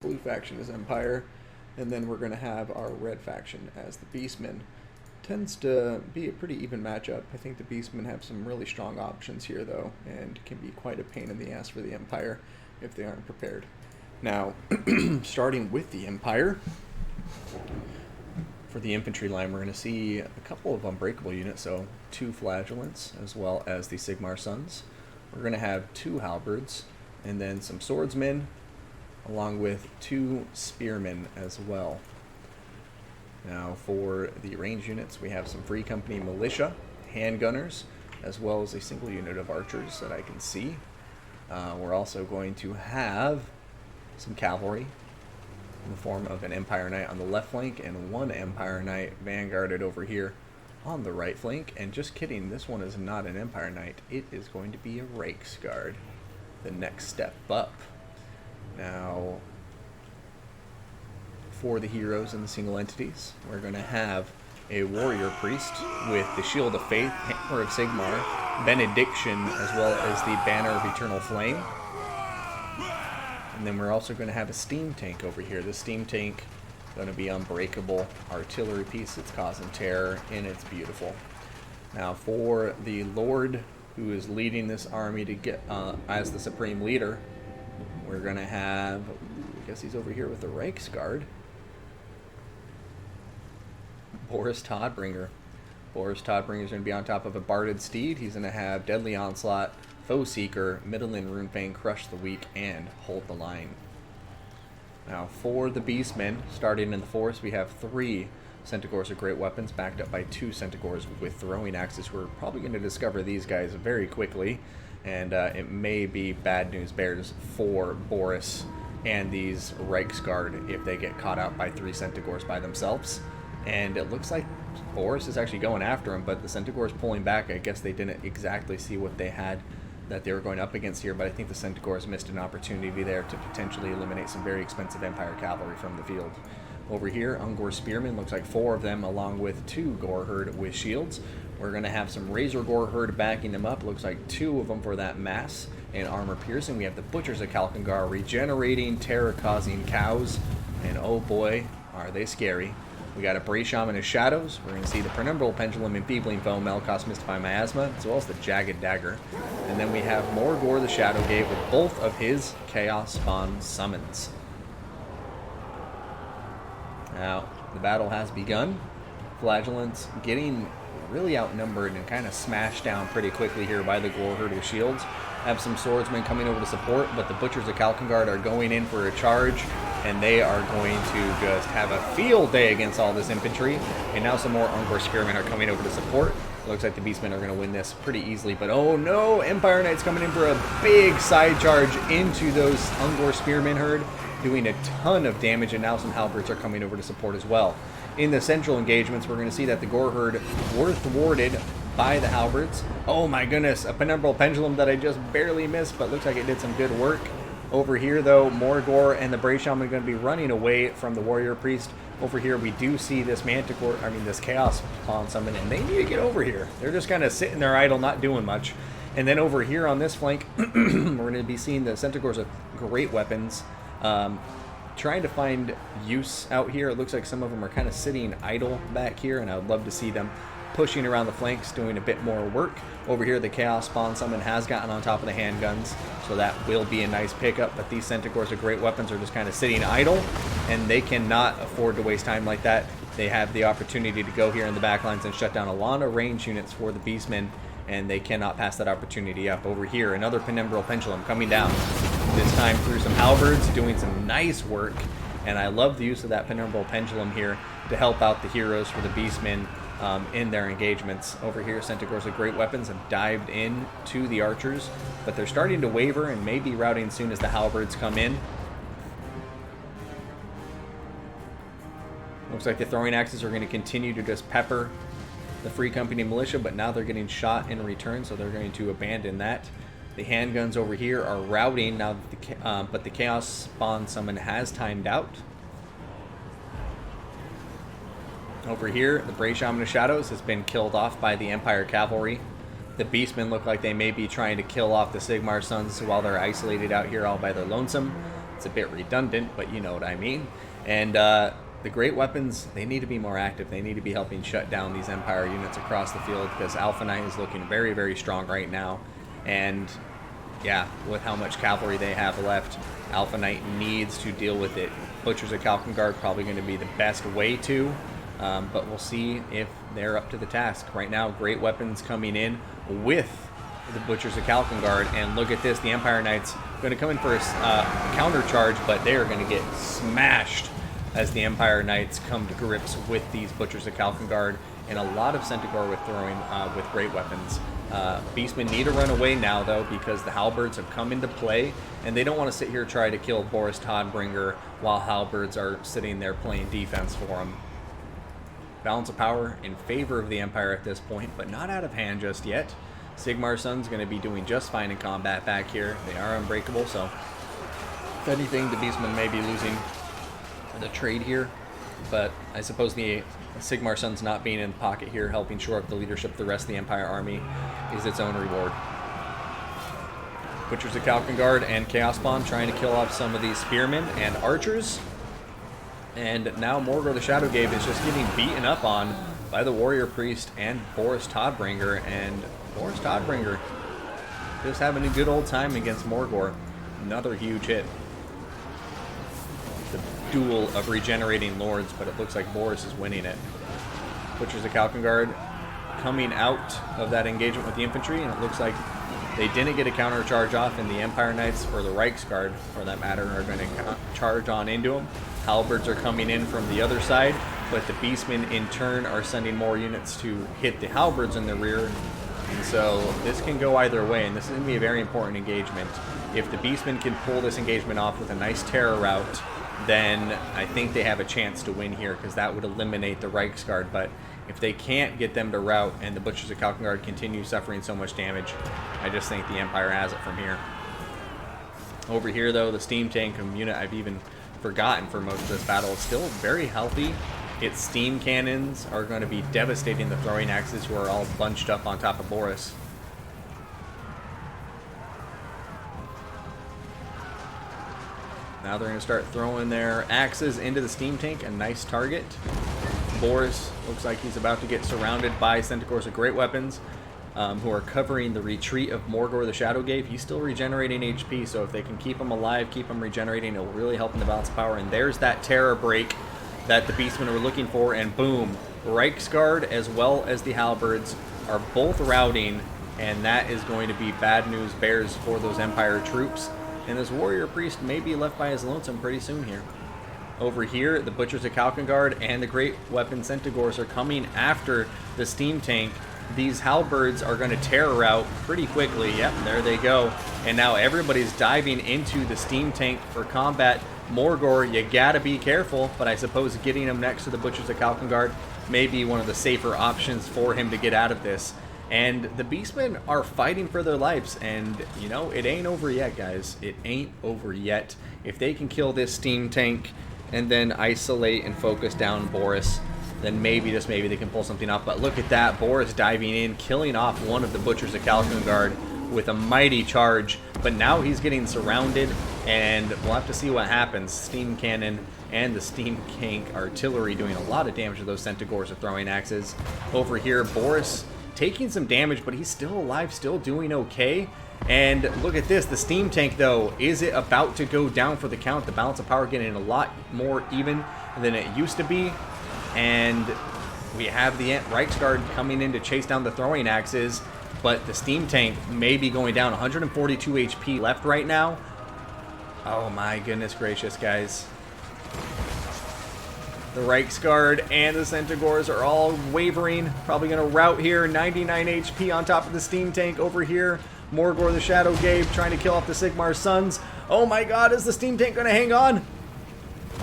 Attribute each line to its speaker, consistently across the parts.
Speaker 1: blue faction as Empire, and then we're going to have our red faction as the Beastmen. Tends to be a pretty even matchup. I think the Beastmen have some really strong options here, though, and can be quite a pain in the ass for the Empire if they aren't prepared. Now, starting with the Empire, for the infantry line, we're going to see a couple of unbreakable units, so 2 flagellants as well as the Sigmar Sons. We're going to have 2 halberds, and then some swordsmen, along with 2 spearmen as well. Now for the range units, we have some Free Company militia, handgunners, as well as a single unit of archers that I can see. We're also going to have some cavalry in the form of an Empire Knight on the left flank and 1 Empire Knight vanguarded over here on the right flank. And just kidding, this one is not an Empire Knight. It is going to be a Reiksguard, the next step up. Now, for the heroes and the single entities, we're going to have a warrior priest with the Shield of Faith, Hammer of Sigmar, Benediction, as well as the Banner of Eternal Flame. And then we're also going to have a steam tank over here. This steam tank is going to be unbreakable artillery piece. It's causing terror, and it's beautiful. Now, for the Lord who is leading this army to get as the supreme leader, we're going to have, I guess he's over here with the Reiksguard, Boris Todbringer. Boris Todbringer is going to be on top of a Barded Steed. He's going to have Deadly Onslaught, Foe Seeker, Midland Runefang, Crush the Weak, and Hold the Line. Now for the Beastmen, starting in the force, we have 3 Centaurs of Great Weapons, backed up by 2 Centaurs with Throwing Axes. We're probably going to discover these guys very quickly, and it may be bad news bears for Boris and these Reiksguard if they get caught out by 3 Centaurs by themselves. And it looks like Boris is actually going after him, but the Centaurs pulling back. I guess they didn't exactly see what they had that they were going up against here, but I think the Centaurs missed an opportunity there to potentially eliminate some very expensive Empire cavalry from the field. Over here, Ungor Spearmen, looks like 4 of them, along with 2 Goreherd with shields. We're going to have some Razor Goreherd backing them up. Looks like 2 of them for that mass and armor piercing. We have the Butchers of Kalkangar regenerating, terror-causing cows, and oh boy, are they scary. We got a Bray Shaman of Shadows. We're going to see the Penumbral Pendulum, Enfeebling Foam, Melkos Mystify Miasma, as well as the Jagged Dagger. And then we have Morgor the Shadowgate with both of his Chaos Spawn summons. Now, the battle has begun. Flagellants getting really outnumbered and kind of smashed down pretty quickly here by the Goreherd with shields. Have some swordsmen coming over to support, but the Butchers of Kalkangard are going in for a charge, and they are going to just have a field day against all this infantry. And now some more Ungor Spearmen are coming over to support. Looks like the Beastmen are going to win this pretty easily, but oh no, Empire Knight's coming in for a big side charge into those Ungor Spearmen herd, doing a ton of damage, and now some halberds are coming over to support as well. In the central engagements, we're going to see that the Goreherd were thwarted by the halberds. Oh my goodness, a Penumbral Pendulum that I just barely missed, but looks like it did some good work. Over here, though, Morgor and the Bray Shaman are going to be running away from the Warrior Priest. Over here, we do see this this Chaos Spawn summon, and they need to get over here. They're just kind of sitting there idle, not doing much. And then over here on this flank, we're going to be seeing the Centaurs of Great Weapons trying to find use out here. It looks like some of them are kind of sitting idle back here, and I would love to see them pushing around the flanks, doing a bit more work. Over here, the Chaos Spawn summon has gotten on top of the handguns, so that will be a nice pickup, but these Centaurs of Great Weapons are just kind of sitting idle, and they cannot afford to waste time like that. They have the opportunity to go here in the back lines and shut down a lot of range units for the Beastmen, and they cannot pass that opportunity up. Over here, another Penumbral Pendulum coming down, this time through some halberds, doing some nice work, and I love the use of that Penumbral Pendulum here to help out the heroes for the Beastmen in their engagements. Over here, Centaurs of Great Weapons have dived in to the archers, but they're starting to waver and may be routing soon as the halberds come in. Looks like the Throwing Axes are going to continue to just pepper the Free Company militia, but now they're getting shot in return, so they're going to abandon that. The handguns over here are routing now, but the Chaos Spawn summon has timed out. Over here, the Bray Shaman of Shadows has been killed off by the Empire Cavalry. The Beastmen look like they may be trying to kill off the Sigmar Sons while they're isolated out here all by their lonesome. It's a bit redundant, but you know what I mean. And the great weapons, they need to be more active. They need to be helping shut down these Empire units across the field, because Alphaknight is looking very, very strong right now. And yeah, with how much cavalry they have left, Alphaknight needs to deal with it. Butchers of Kalkengard probably going to be the best way to, but we'll see if they're up to the task. Right now, great weapons coming in with the Butchers of Kalkengard, and look at this, the Empire Knights going to come in for a counter charge, but they are going to get smashed as the Empire Knights come to grips with these Butchers of Kalkengard, and a lot of Centaur with throwing with great weapons. Beastmen need to run away now, though, because the Halberds have come into play, and they don't want to sit here and try to kill Boris Todbringer while Halberds are sitting there playing defense for them. Balance of power in favor of the Empire at this point, but not out of hand just yet. Sigmar's Son's going to be doing just fine in combat back here. They are unbreakable, so if anything, the Beastmen may be losing the trade here, but I suppose the Sigmar's Son's not being in the pocket here, helping shore up the leadership of the rest of the Empire army, is its own reward. Butchers of Kalkengard and Chaos Spawn trying to kill off some of these spearmen and archers. And now Morgor the Shadowgave is just getting beaten up on by the Warrior Priest and Boris Todbringer. And Boris Todbringer just having a good old time against Morgor. Another huge hit. The duel of regenerating lords, but it looks like Boris is winning it. Butchers of Kalkengard coming out of that engagement with the infantry, and it looks like they didn't get a counter charge off, and the Empire Knights, or the Reichsguard for that matter, are going to charge on into them. Halberds are coming in from the other side, but the Beastmen in turn are sending more units to hit the Halberds in the rear. And so this can go either way, and this is going to be a very important engagement. If the Beastmen can pull this engagement off with a nice terror route, then I think they have a chance to win here, because that would eliminate the Reichsguard. But if they can't get them to rout and the Butchers of Kalkengard continue suffering so much damage, I just think the Empire has it from here. Over here, though, the steam tank unit I've even forgotten for most of this battle is still very healthy. Its steam cannons are going to be devastating the throwing axes, who are all bunched up on top of Boris. Now they're going to start throwing their axes into the steam tank, a nice target. Boris looks like he's about to get surrounded by Centaurs of great weapons, who are covering the retreat of Morgor the Shadowgave. He's still regenerating HP, so if they can keep him alive, keep him regenerating, it'll really help in the balance of power. And there's that terror break that the Beastmen were looking for, and boom, Reichsguard as well as the Halberds are both routing, and that is going to be bad news bears for those Empire troops. And this Warrior Priest may be left by his lonesome pretty soon here. Over here, the Butchers of Kalkengard and the Great Weapon Centaurs are coming after the steam tank. These Halberds are going to terror out pretty quickly. Yep, there they go. And now everybody's diving into the steam tank for combat. Morgor, you gotta be careful, but I suppose getting him next to the Butchers of Kalkengard may be one of the safer options for him to get out of this. And the Beastmen are fighting for their lives, and, you know, it ain't over yet, guys. It ain't over yet. If they can kill this steam tank and then isolate and focus down Boris, then maybe, just maybe, they can pull something off. But look at that, Boris diving in, killing off one of the Butchers of Kalkengard with a mighty charge. But now he's getting surrounded, and we'll have to see what happens. Steam cannon and the steam tank artillery doing a lot of damage to those Centaurs of throwing axes. Over here, Boris taking some damage, but he's still alive, still doing okay. And look at this, the steam tank, though, is it about to go down for the count? The balance of power getting a lot more even than it used to be. And we have the Reichsguard coming in to chase down the throwing axes, but the steam tank may be going down. 142 HP left right now. Oh my goodness gracious, guys. The Reichsguard and the Centaurs are all wavering. Probably going to rout here. 99 HP on top of the steam tank over here. Morgor the Shadowgave trying to kill off the Sigmar's Sons. Oh my god, is the steam tank going to hang on?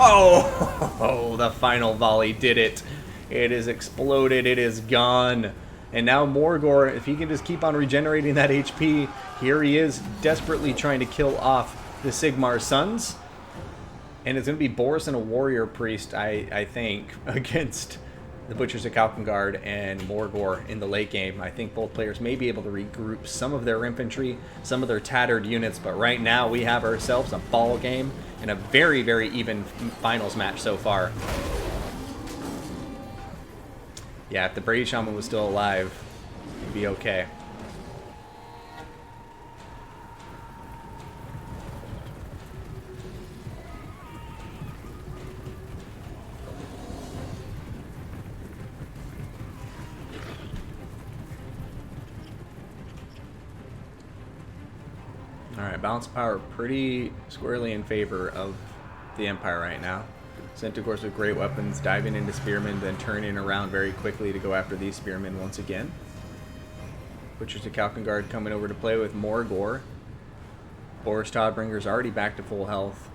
Speaker 1: Oh, the final volley did it. It is exploded. It is gone. And now Morgor, if he can just keep on regenerating that HP, here he is desperately trying to kill off the Sigmar's Sons. And it's going to be Boris and a Warrior Priest, I think, against the Butchers of Kalkengard and Morgor in the late game. I think both players may be able to regroup some of their infantry, some of their tattered units, but right now we have ourselves a ball game, in a very, very even finals match so far. Yeah, if the Brady Shaman was still alive, it'd be okay. Alright, balance of power pretty squarely in favor of the Empire right now. Centaurs with great weapons, diving into Spearmen, then turning around very quickly to go after these Spearmen once again. Butchers to Kalkengard coming over to play with Morgor. Boris Todbringer's already back to full health.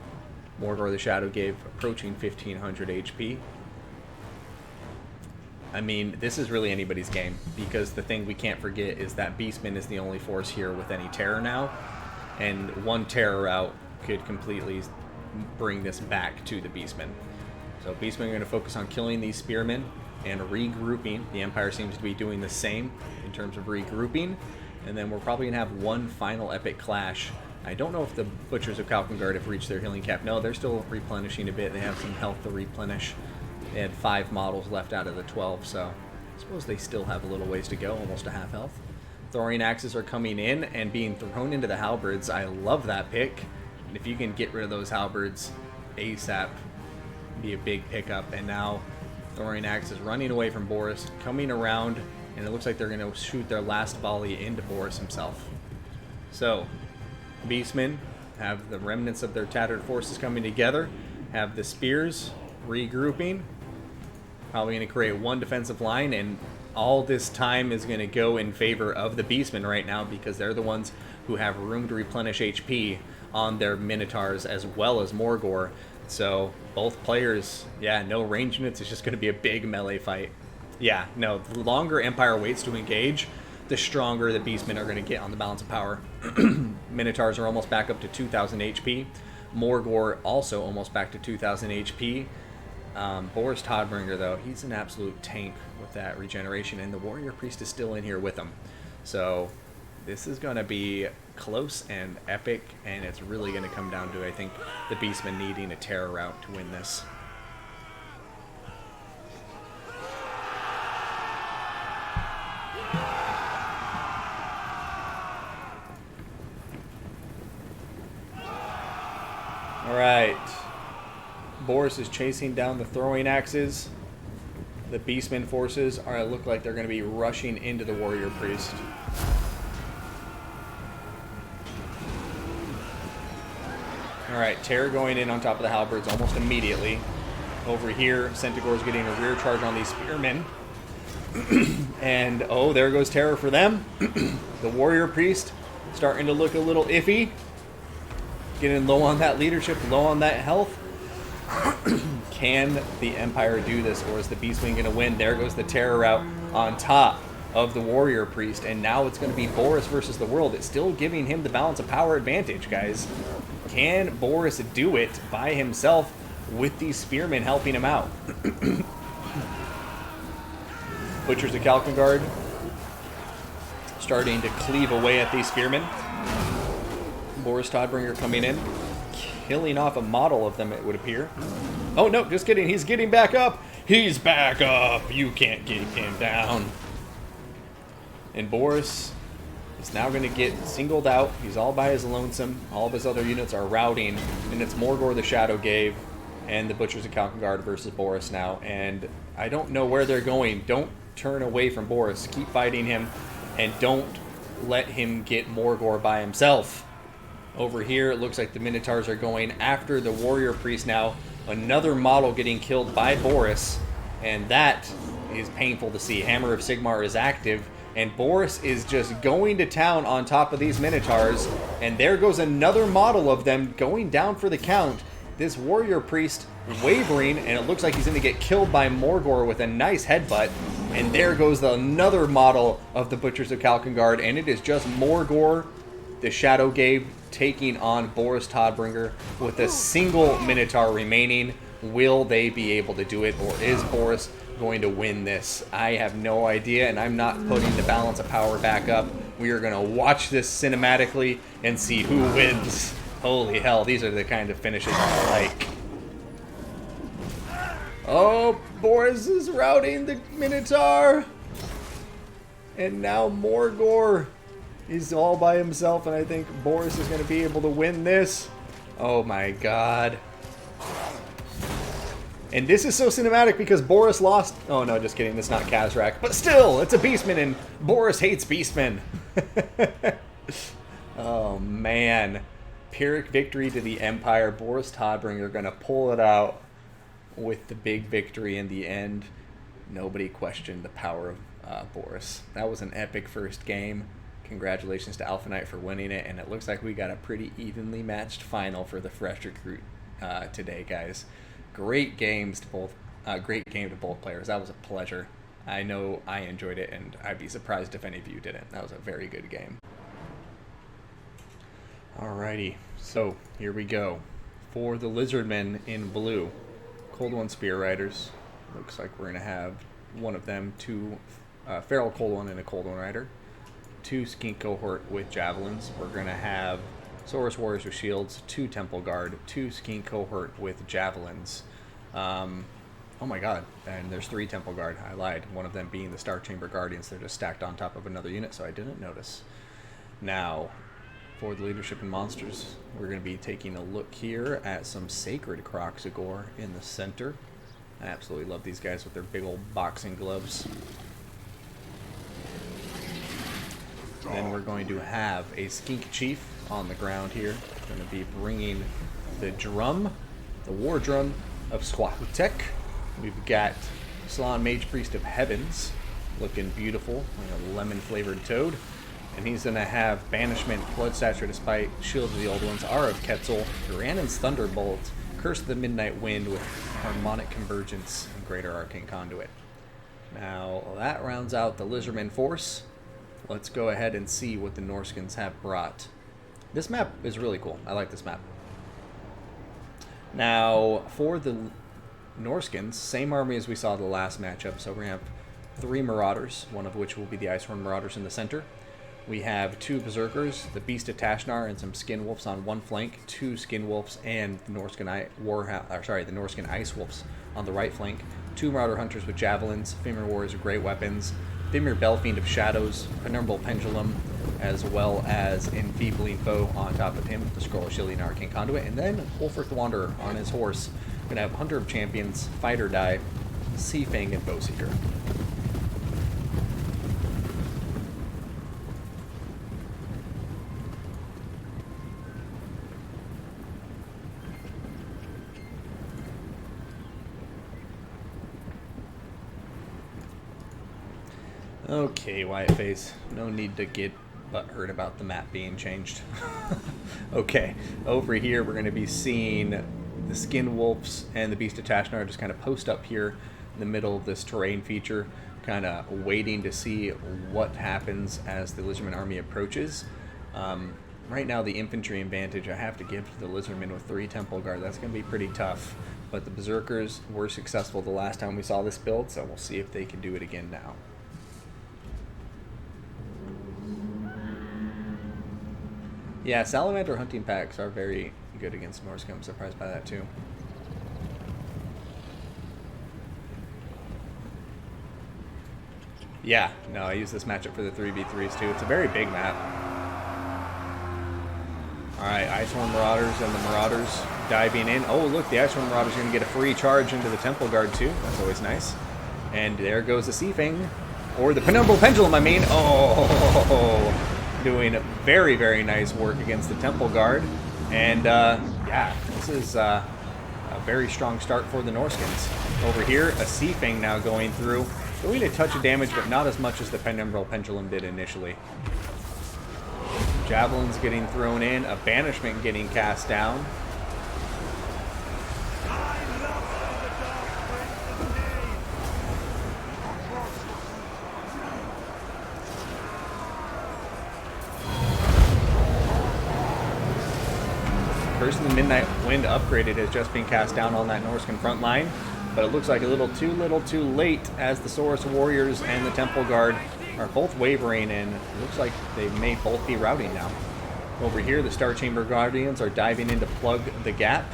Speaker 1: Morgor the Shadow gave approaching 1500 HP. I mean, this is really anybody's game, because the thing we can't forget is that Beastman is the only force here with any terror now, and one terror out could completely bring this back to the Beastmen. So Beastmen are going to focus on killing these Spearmen and regrouping. The Empire seems to be doing the same in terms of regrouping, and then we're probably going to have one final epic clash. I don't know if the Butchers of Kalkengard have reached their healing cap. No, they're still replenishing a bit. They have some health to replenish. They had 5 models left out of the 12, so I suppose they still have a little ways to go, almost a half health. Throwing axes are coming in and being thrown into the halberds. I love that pick. And if you can get rid of those halberds ASAP, be a big pickup. And now throwing axes running away from Boris, coming around, and it looks like they're going to shoot their last volley into Boris himself. So, Beastmen have the remnants of their tattered forces coming together, have the spears regrouping, probably going to create one defensive line, and all this time is going to go in favor of the Beastmen right now, because they're the ones who have room to replenish HP on their Minotaurs as well as Morgor. So both players, yeah, no range units. It's just going to be a big melee fight. Yeah, no, the longer Empire waits to engage, the stronger the Beastmen are going to get on the balance of power. Minotaurs are almost back up to 2,000 HP. Morgor also almost back to 2,000 HP. Boris Todbringer, though, he's an absolute tank with that regeneration, and the Warrior Priest is still in here with him. So this is going to be close and epic, and it's really going to come down to, I think, the Beastmen needing a terror route to win this. All right. Boris is chasing down the throwing axes. The Beastmen forces look like they're going to be rushing into the Warrior Priest. Alright, Terror going in on top of the halberds almost immediately. Over here, Centaur's getting a rear charge on these Spearmen. And, oh, there goes Terror for them. The Warrior Priest starting to look a little iffy. Getting low on that leadership, low on that health. Can the Empire do this, or is the Beastman going to win? There goes the Terror out on top of the Warrior Priest, and now it's going to be Boris versus the world. It's still giving him the balance of power advantage, guys. Can Boris do it by himself with these Spearmen helping him out? Butchers of Kalkengard starting to cleave away at these Spearmen. Boris Todbringer coming in, killing off a model of them, it would appear. Oh, no, just kidding. He's getting back up. He's back up. You can't get him down. And Boris is now going to get singled out. He's all by his lonesome. All of his other units are routing. And it's Morgor the Shadow gave and the Butchers of Kalkengard versus Boris now. And I don't know where they're going. Don't turn away from Boris. Keep fighting him. And don't let him get Morgor by himself. Over here, it looks like the Minotaurs are going after the Warrior Priest now. Another model getting killed by Boris, and that is painful to see. Hammer of Sigmar is active, and Boris is just going to town on top of these Minotaurs, and there goes another model of them going down for the count. This Warrior Priest wavering, and it looks like he's going to get killed by Morgor with a nice headbutt, and there goes another model of the Butchers of Kalkengard, and it is just Morgor the Shadow gave taking on Boris Todbringer with a single Minotaur remaining. Will they be able to do it, or is Boris going to win this? I have no idea, and I'm not putting the balance of power back up. We are going to watch this cinematically and see who wins. Holy hell, these are the kind of finishes I like. Oh, Boris is routing the Minotaur. And now Morgor is all by himself, and I think Boris is going to be able to win this. Oh my god. And this is so cinematic because Boris lost... Oh no, just kidding, that's not Kazrak. But still, it's a Beastman, and Boris hates Beastmen. Oh man. Pyrrhic victory to the Empire. Boris Todbringer going to pull it out with the big victory in the end. Nobody questioned the power of Boris. That was an epic first game. Congratulations to Alphaknight for winning it, and it looks like we got a pretty evenly matched final for the fresh recruit today, guys. Great games to both. Great game to both players. That was a pleasure. I know I enjoyed it, and I'd be surprised if any of you didn't. That was a very good game. Alrighty, so here we go. For the Lizardmen in blue, Cold One Spear Riders. Looks like we're going to have one of them, two Feral Cold One and a Cold One Rider. Two Skink Cohort with Javelins. We're going to have Saurus Warriors with Shields, two Temple Guard, two Skink Cohort with Javelins. Oh my god, and there's three Temple Guard. I lied. One of them being the Star Chamber Guardians. They're just stacked on top of another unit, so I didn't notice. Now, for the Leadership and Monsters, we're going to be taking a look here at some Sacred Kroxigor in the center. I absolutely love these guys with their big old boxing gloves. Then we're going to have a Skink Chief on the ground here. Going to be bringing the drum, the war drum of Squahutek. We've got Salon Mage Priest of Heavens, looking beautiful, like a lemon-flavored toad. And he's going to have Banishment, Blood Saturated Spite, Shield of the Old Ones, Aura of Quetzal, Durannon's Thunderbolt, Curse of the Midnight Wind with Harmonic Convergence and Greater Arcane Conduit. Now, that rounds out the Lizardman force. Let's go ahead and see what the Norskins have brought. This map is really cool. I like this map. Now, for the Norskins, same army as we saw the last matchup. So we're going to have 3 Marauders, one of which will be the Icehorn Marauders in the center. We have 2 Berserkers, the Beast of Tashnar, and some Skin Wolves on one flank, 2 Skin Wolves, and the Norskin the Norskin Ice Wolves on the right flank, 2 Marauder Hunters with Javelins, Femur Warriors with Great Weapons, Femur Belfiend of Shadows, Penumbral Pendulum, as well as Enfeebling Foe on top of him with the Scroll of Shielding and Arcane Conduit, and then Wolfric the Wanderer on his horse. We're going to have Hunter of Champions, Fight or Die, Sea Fang, and Bowseeker. Okay, Wyatt Face, no need to get butthurt about the map being changed. Okay, over here we're going to be seeing the Skin Wolves and the Beast of Tashnar just kind of post up here in the middle of this terrain feature, kind of waiting to see what happens as the Lizardman army approaches. Right now the infantry advantage I have to give to the Lizardmen with 3 Temple Guard. That's going to be pretty tough, but the Berserkers were successful the last time we saw this build, so we'll see if they can do it again now. Yeah, Salamander hunting packs are very good against Norskin. I'm surprised by that too. Yeah, no, I use this matchup for the 3v3s too. It's a very big map. Alright, Icehorn Marauders and the Marauders diving in. Oh, look, the Icehorn Marauders are going to get a free charge into the Temple Guard too. That's always nice. And there goes the Sea Fang. Or the Penumbral Pendulum, I mean. Oh, doing very, very nice work against the Temple Guard. And, yeah, this is a very strong start for the Norskins. Over here, a Sea Fang now going through. Doing a touch of damage, but not as much as the Penumbral Pendulum did initially. Javelins getting thrown in, a Banishment getting cast down. Curse of the Midnight Wind upgraded has just been cast down on that Norskin front line, but it looks like a little too late as the Saurus Warriors and the Temple Guard are both wavering, and it looks like they may both be routing now. Over here, the Star Chamber Guardians are diving in to plug the gap.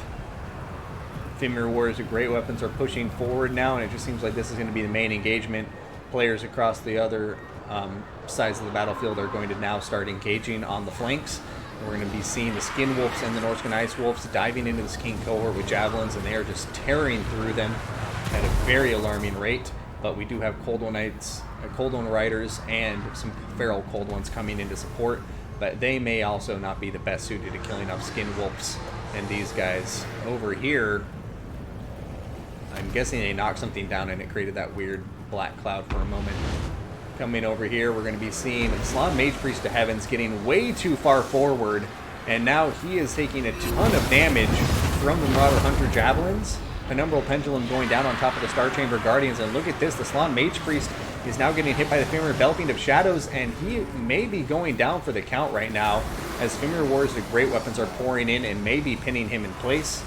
Speaker 1: Ephemeral Warriors with great weapons are pushing forward now, and it just seems like this is going to be the main engagement. Players across the other sides of the battlefield are going to now start engaging on the flanks. We're going to be seeing the Skin Wolves and the Norscan Ice Wolves diving into the Skin cohort with javelins, and they are just tearing through them at a very alarming rate. But we do have Cold One Knights, Cold One Riders, and some feral Cold Ones coming into support. But they may also not be the best suited to killing off Skin Wolves. And these guys over here, I'm guessing they knocked something down and it created that weird black cloud for a moment. Coming over here, we're going to be seeing Slann Mage Priest to Heavens getting way too far forward. And now he is taking a ton of damage from the Marauder Hunter Javelins. Penumbral Pendulum going down on top of the Star Chamber Guardians. And look at this, the Slann Mage Priest is now getting hit by the Ephemeral Belting of Shadows, and he may be going down for the count right now as Ephemeral Warriors with great weapons are pouring in and maybe pinning him in place.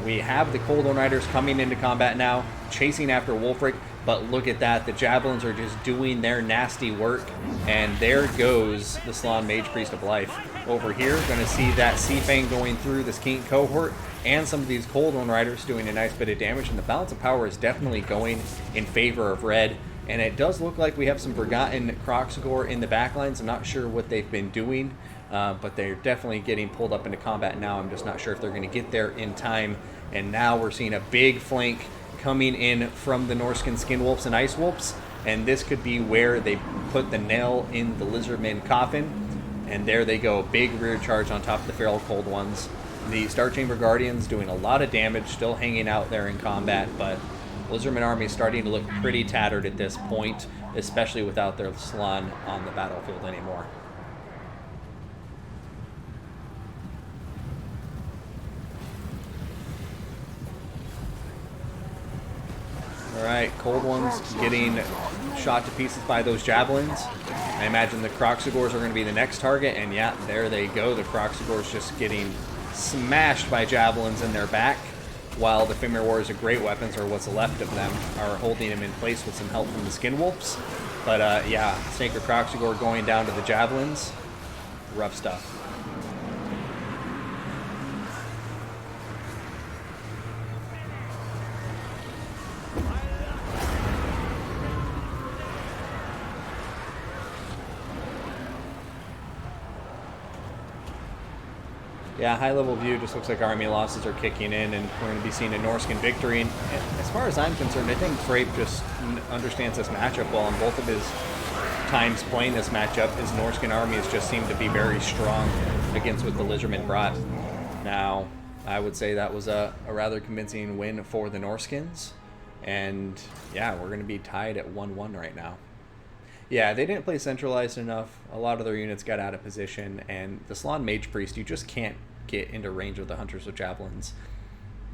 Speaker 1: We have the Cold One Riders coming into combat now, chasing after Wolfric, but look at that, the Javelins are just doing their nasty work, and there goes the Slann Mage Priest of Life. Over here, going to see that Sea Fang going through the Skink cohort, and some of these Cold One Riders doing a nice bit of damage, and the balance of power is definitely going in favor of red. And it does look like we have some Forgotten Kroxigor in the backlines. I'm not sure what they've been doing, but they're definitely getting pulled up into combat now. I'm just not sure if they're going to get there in time. And now we're seeing a big flank coming in from the Norscan Skin Wolves and Ice Wolves. And this could be where they put the nail in the Lizardman coffin. And there they go, big rear charge on top of the Feral Cold Ones. The Star Chamber Guardians doing a lot of damage, still hanging out there in combat, but Lizardman army is starting to look pretty tattered at this point, especially without their Slann on the battlefield anymore. Alright, Cold Ones getting shot to pieces by those Javelins. I imagine the Kroxigors are going to be the next target, and yeah, there they go. The Kroxigors just getting smashed by Javelins in their back, while the Ephemeral Warriors with great weapons, or what's left of them, are holding them in place with some help from the Skin Wolves. But yeah, Snaker Kroxigor going down to the Javelins. Rough stuff. Yeah, high-level view just looks like army losses are kicking in, and we're going to be seeing a Norscan victory. And as far as I'm concerned, I think Frape just understands this matchup well. In both of his times playing this matchup, his Norscan armies just seem to be very strong against what the Lizardmen brought. Now, I would say that was a rather convincing win for the Norskins. And yeah, we're going to be tied at 1-1 right now. Yeah, they didn't play centralized enough. A lot of their units got out of position, and the Slann Mage Priest, you just can't get into range of the Hunters with Javelins.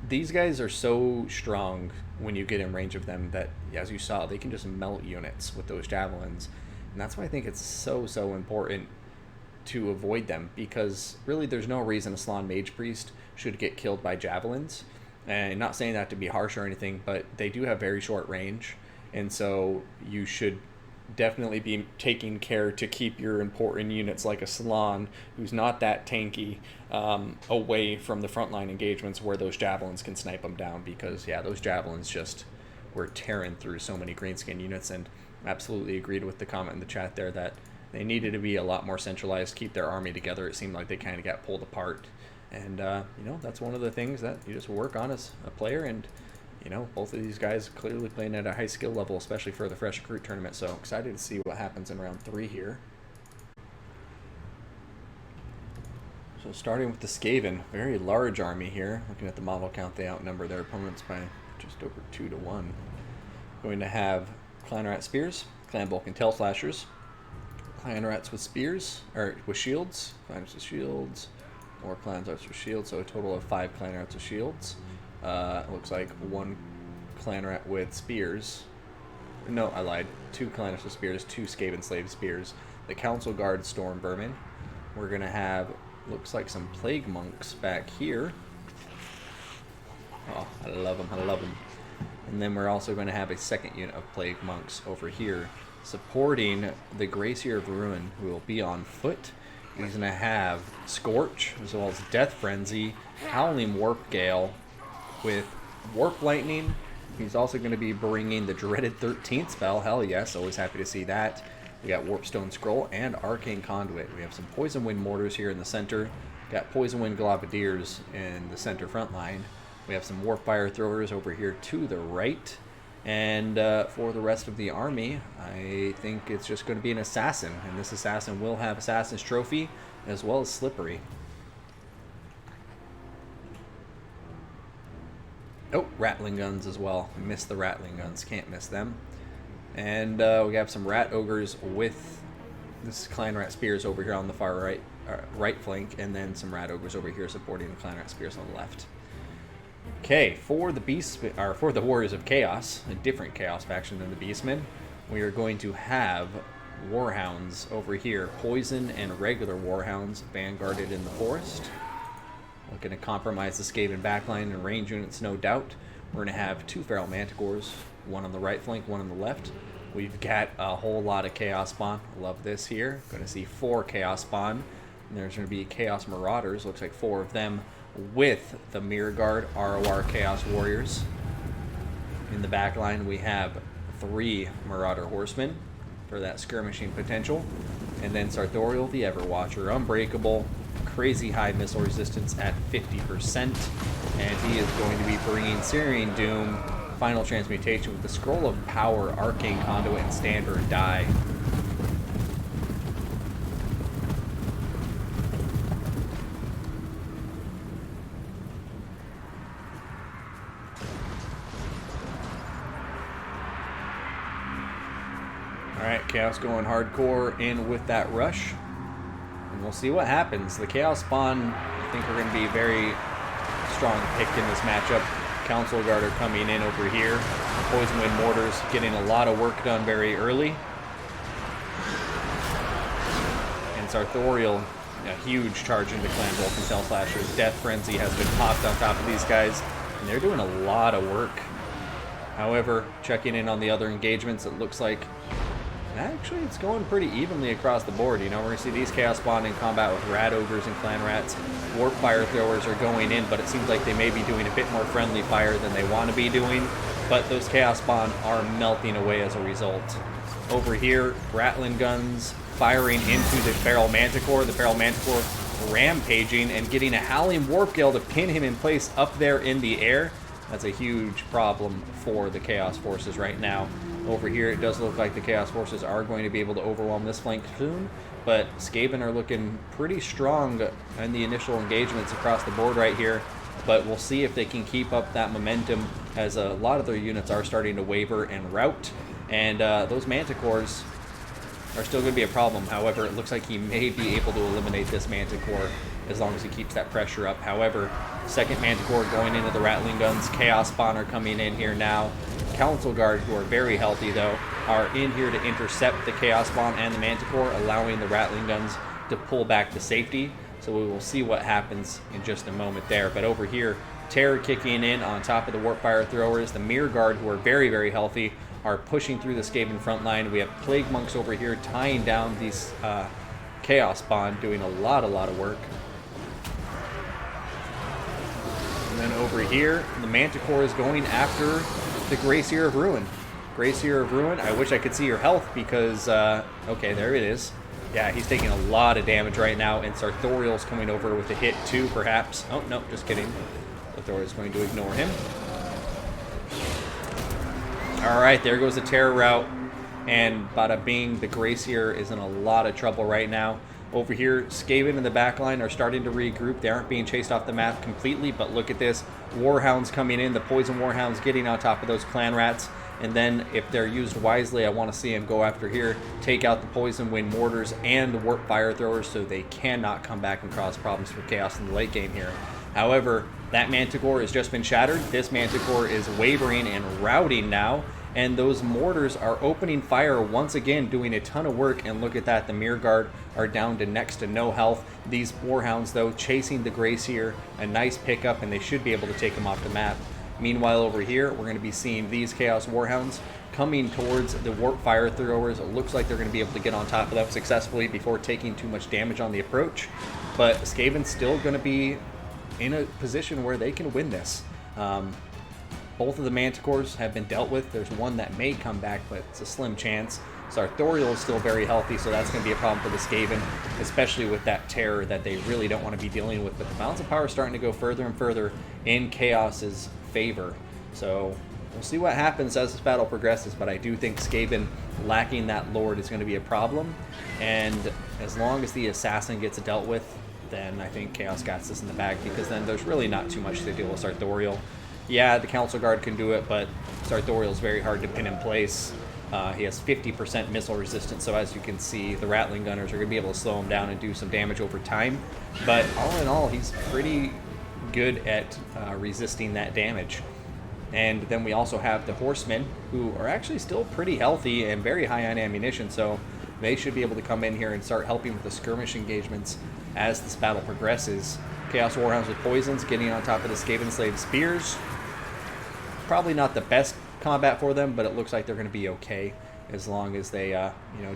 Speaker 1: These guys are so strong when you get in range of them that, as you saw, they can just melt units with those Javelins. And that's why I think it's so important to avoid them, because really there's no reason a Slann Mage Priest should get killed by Javelins. And not saying that to be harsh or anything, but they do have very short range, and so you should definitely be taking care to keep your important units like a Slann, who's not that tanky, away from the frontline engagements where those Javelins can snipe them down, because yeah, those Javelins just were tearing through so many greenskin units. And absolutely agreed with the comment in the chat there that they needed to be a lot more centralized, keep their army together. It seemed like they kind of got pulled apart, and you know, that's one of the things that you just work on as a player. And you know, both of these guys clearly playing at a high skill level, especially for the Fresh Recruit tournament. So excited to see what happens in round 3 here. So starting with the Skaven, very large army here. Looking at the model count, they outnumber their opponents by just over 2-1. Going to have Clan Rat Spears, Clan Bulk and Tail Slashers, Clan Rats with Spears, or with Shields, Clan Rats with Shields, more Clan Rats with Shields, so a total of 5 Clan Rats with Shields. Looks like 1 Clan Rat with Spears. No, I lied. 2 Clan Rats with Spears, 2 Skaven Slave Spears. The Council Guard Storm Vermin. We're going to have, looks like some Plague Monks back here. Oh, I love them, I love them. And then we're also going to have a second unit of Plague Monks over here, supporting the Gracier of Ruin, who will be on foot. He's going to have Scorch, as well as Death Frenzy, Howling Warp Gale with Warp Lightning. He's also going to be bringing the dreaded 13th spell. Hell yes, always happy to see that. We got Warpstone Scroll and Arcane Conduit. We have some Poison Wind Mortars here in the center. Got Poison Wind Globadiers in the center front line. We have some Warp Fire Throwers over here to the right. And for the rest of the army, I think it's just going to be an Assassin. And this Assassin will have Assassin's Trophy as well as Slippery. Oh, Rattling Guns as well. Missed the Rattling Guns. Can't miss them. And we have some Rat Ogres with this Clan Rat Spears over here on the far right flank. And then some Rat Ogres over here supporting the Clan Rat Spears on the left. Okay, for the Warriors of Chaos, a different Chaos faction than the Beastmen, we are going to have Warhounds over here, Poison and regular Warhounds vanguarded in the forest. Looking to compromise the Skaven backline and range units, no doubt. We're going to have 2 Feral Manticores, one on the right flank, one on the left. We've got a whole lot of Chaos Spawn. Love this here. Going to see 4 Chaos Spawn. And there's going to be Chaos Marauders, looks like 4 of them, with the Mirror Guard ROR Chaos Warriors. In the back line, we have 3 Marauder Horsemen for that skirmishing potential. And then Sartorial, the Everwatcher, Unbreakable, crazy high missile resistance at 50%. And he is going to be bringing Syrian Doom, Final Transmutation with the Scroll of Power, Arcane Conduit, and Standard Die. Alright, Chaos going hardcore in with that rush. And we'll see what happens. The Chaos Spawn, I think, are going to be very strong pick in this matchup. Council Guard are coming in over here. Poison Wind Mortars getting a lot of work done very early. And Sartorial, a huge charge into Clan Wolf and Cell Slashers. Death Frenzy has been popped on top of these guys, and they're doing a lot of work. However, checking in on the other engagements, it looks like actually it's going pretty evenly across the board. You know, we're going to see these Chaos Spawn in combat with Rat Ogres and Clan Rats. Warp Fire Throwers are going in, but it seems like they may be doing a bit more friendly fire than they want to be doing. But those Chaos Spawn are melting away as a result. Over here, Rattling Guns firing into the Feral Manticore. The Feral Manticore rampaging and getting a Howling Warp Gale to pin him in place up there in the air. That's a huge problem for the Chaos Forces right now. Over here, it does look like the Chaos Forces are going to be able to overwhelm this flank soon, but Skaven are looking pretty strong in the initial engagements across the board right here, but we'll see if they can keep up that momentum as a lot of their units are starting to waver and rout, and those Manticores are still going to be a problem. However, it looks like he may be able to eliminate this Manticore as long as he keeps that pressure up. However, second Manticore going into the Rattling Guns. Chaos Spawn are coming in here now. Council Guard, who are very healthy though, are in here to intercept the Chaos Spawn and the Manticore, allowing the Rattling Guns to pull back to safety. So we will see what happens in just a moment there. But over here, Terror kicking in on top of the Warp Fire Throwers. The Mirror Guard, who are very, very healthy, are pushing through the Skaven front line. We have Plague Monks over here tying down these Chaos Spawn, doing a lot of work. And then over here, the Manticore is going after the Gracier of Ruin. Gracier of Ruin, I wish I could see your health because, okay, there it is. Yeah, he's taking a lot of damage right now, and Sartorial's coming over with a hit too, perhaps. Oh, no, just kidding. Sartorial's going to ignore him. Alright, there goes the Terror route, and bada bing, the Gracier is in a lot of trouble right now. Over here, Skaven in the backline are starting to regroup. They aren't being chased off the map completely, but look at this. Warhounds coming in, the Poison Warhounds getting on top of those Clan Rats. And then, if they're used wisely, I want to see him go after here, take out the Poison Wind Mortars and the Warp Fire Throwers so they cannot come back and cause problems for Chaos in the late game here. However, that Manticore has just been shattered. This Manticore is wavering and routing now. And those mortars are opening fire once again, doing a ton of work. And look at that, the Mirror Guard are down to next to no health. These Warhounds, though, chasing the Gracier, a nice pickup, and they should be able to take him off the map. Meanwhile, over here, we're going to be seeing these Chaos Warhounds coming towards the Warp Fire Throwers. It looks like they're going to be able to get on top of them successfully before taking too much damage on the approach. But Skaven's still going to be in a position where they can win this. Both of the Manticores have been dealt with. There's one that may come back, but it's a slim chance. Sartorial is still very healthy, so that's going to be a problem for the Skaven, especially with that terror that they really don't want to be dealing with. But the balance of power is starting to go further and further in Chaos's favor. So we'll see what happens as this battle progresses, but I do think Skaven lacking that Lord is going to be a problem. And as long as the Assassin gets dealt with, then I think Chaos got this in the bag, because then there's really not too much to deal with Sartorial. Yeah, the Council Guard can do it, but Sartorial is very hard to pin in place. He has 50% missile resistance, so as you can see, the Rattling Gunners are going to be able to slow him down and do some damage over time. But all in all, he's pretty good at resisting that damage. And then we also have the Horsemen, who are actually still pretty healthy and very high on ammunition, so they should be able to come in here and start helping with the skirmish engagements as this battle progresses. Chaos Warhounds with poisons getting on top of the Skaven Slave Spears. Probably not the best combat for them, but it looks like they're going to be okay as long as they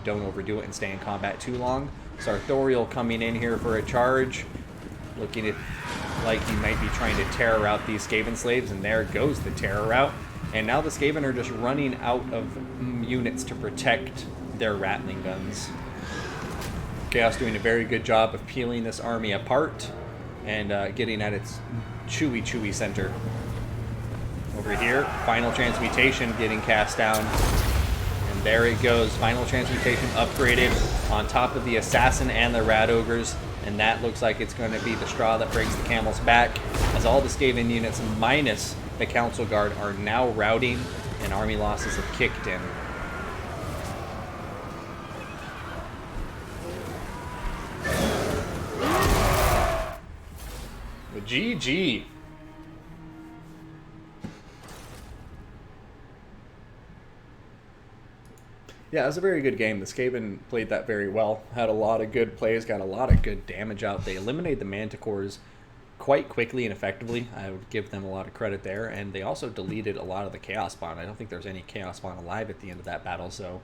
Speaker 1: don't overdo it and stay in combat too long. Sartorial coming in here for a charge, looking like he might be trying to terror out these Skaven slaves, and there goes the terror out. And now the Skaven are just running out of units to protect their Rattling guns. Chaos doing a very good job of peeling this army apart and getting at its chewy center. Over here, Final Transmutation getting cast down. And there it goes. Final Transmutation upgraded on top of the Assassin and the Rat Ogres. And that looks like it's going to be the straw that breaks the camel's back, as all the Skaven units minus the Council Guard are now routing and army losses have kicked in. The GG. Yeah, it was a very good game. The Skaven played that very well. Had a lot of good plays, got a lot of good damage out. They eliminated the Manticores quite quickly and effectively. I would give them a lot of credit there. And they also deleted a lot of the Chaos Spawn. I don't think there's any Chaos Spawn alive at the end of that battle. So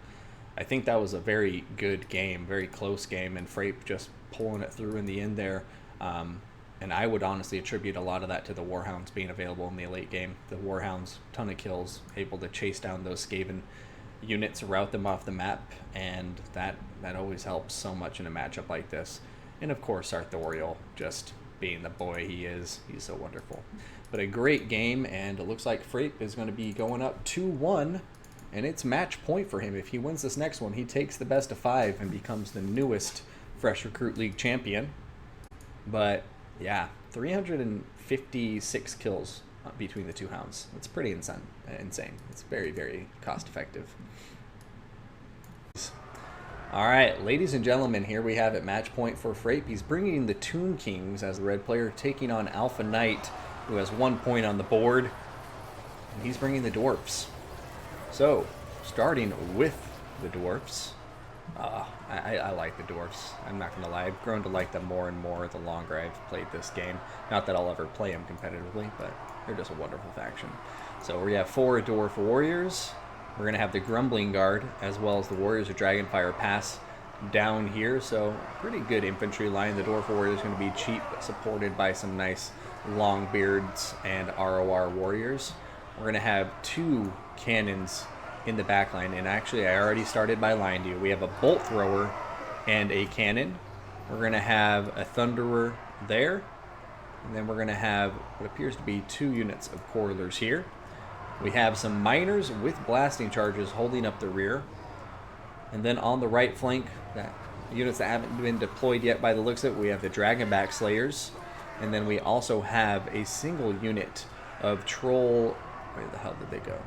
Speaker 1: I think that was a very good game, very close game. And Frape just pulling it through in the end there. And I would honestly attribute a lot of that to the Warhounds being available in the late game. The Warhounds, ton of kills, able to chase down those Skaven units, route them off the map, and that always helps so much in a matchup like this. And of course, Sartorial, just being the boy he is, he's so wonderful. But a great game, and it looks like Frape is going to be going up 2-1, and it's match point for him. If he wins this next one, he takes the best of 5 and becomes the newest Fresh Recruit League champion. But yeah, 356 kills between the two hounds. It's pretty insane. It's very, very cost effective. All right, ladies and gentlemen, here we have it, match point for Frape. He's bringing the Toon Kings as the red player, taking on Alphaknight, who has 1 point on the board. And he's bringing the dwarfs. So, starting with the dwarfs. I like the dwarfs. I'm not going to lie. I've grown to like them more and more the longer I've played this game. Not that I'll ever play them competitively, but they're just a wonderful faction. So we have 4 dwarf warriors. We're going to have the Grumbling Guard, as well as the Warriors of Dragonfire Pass down here. So pretty good infantry line. The dwarf warrior is going to be cheap, supported by some nice Longbeards and ROR warriors. We're going to have 2 cannons in the back line, and actually I already started by lying to you. We have a bolt thrower and a cannon. We're going to have a thunderer there, and then we're going to have what appears to be 2 units of coilers here. We have some miners with blasting charges holding up the rear, and then on the right flank, that units that haven't been deployed yet by the looks of it, we have the Dragonback Slayers, and then we also have a single unit of troll, where the hell did they go?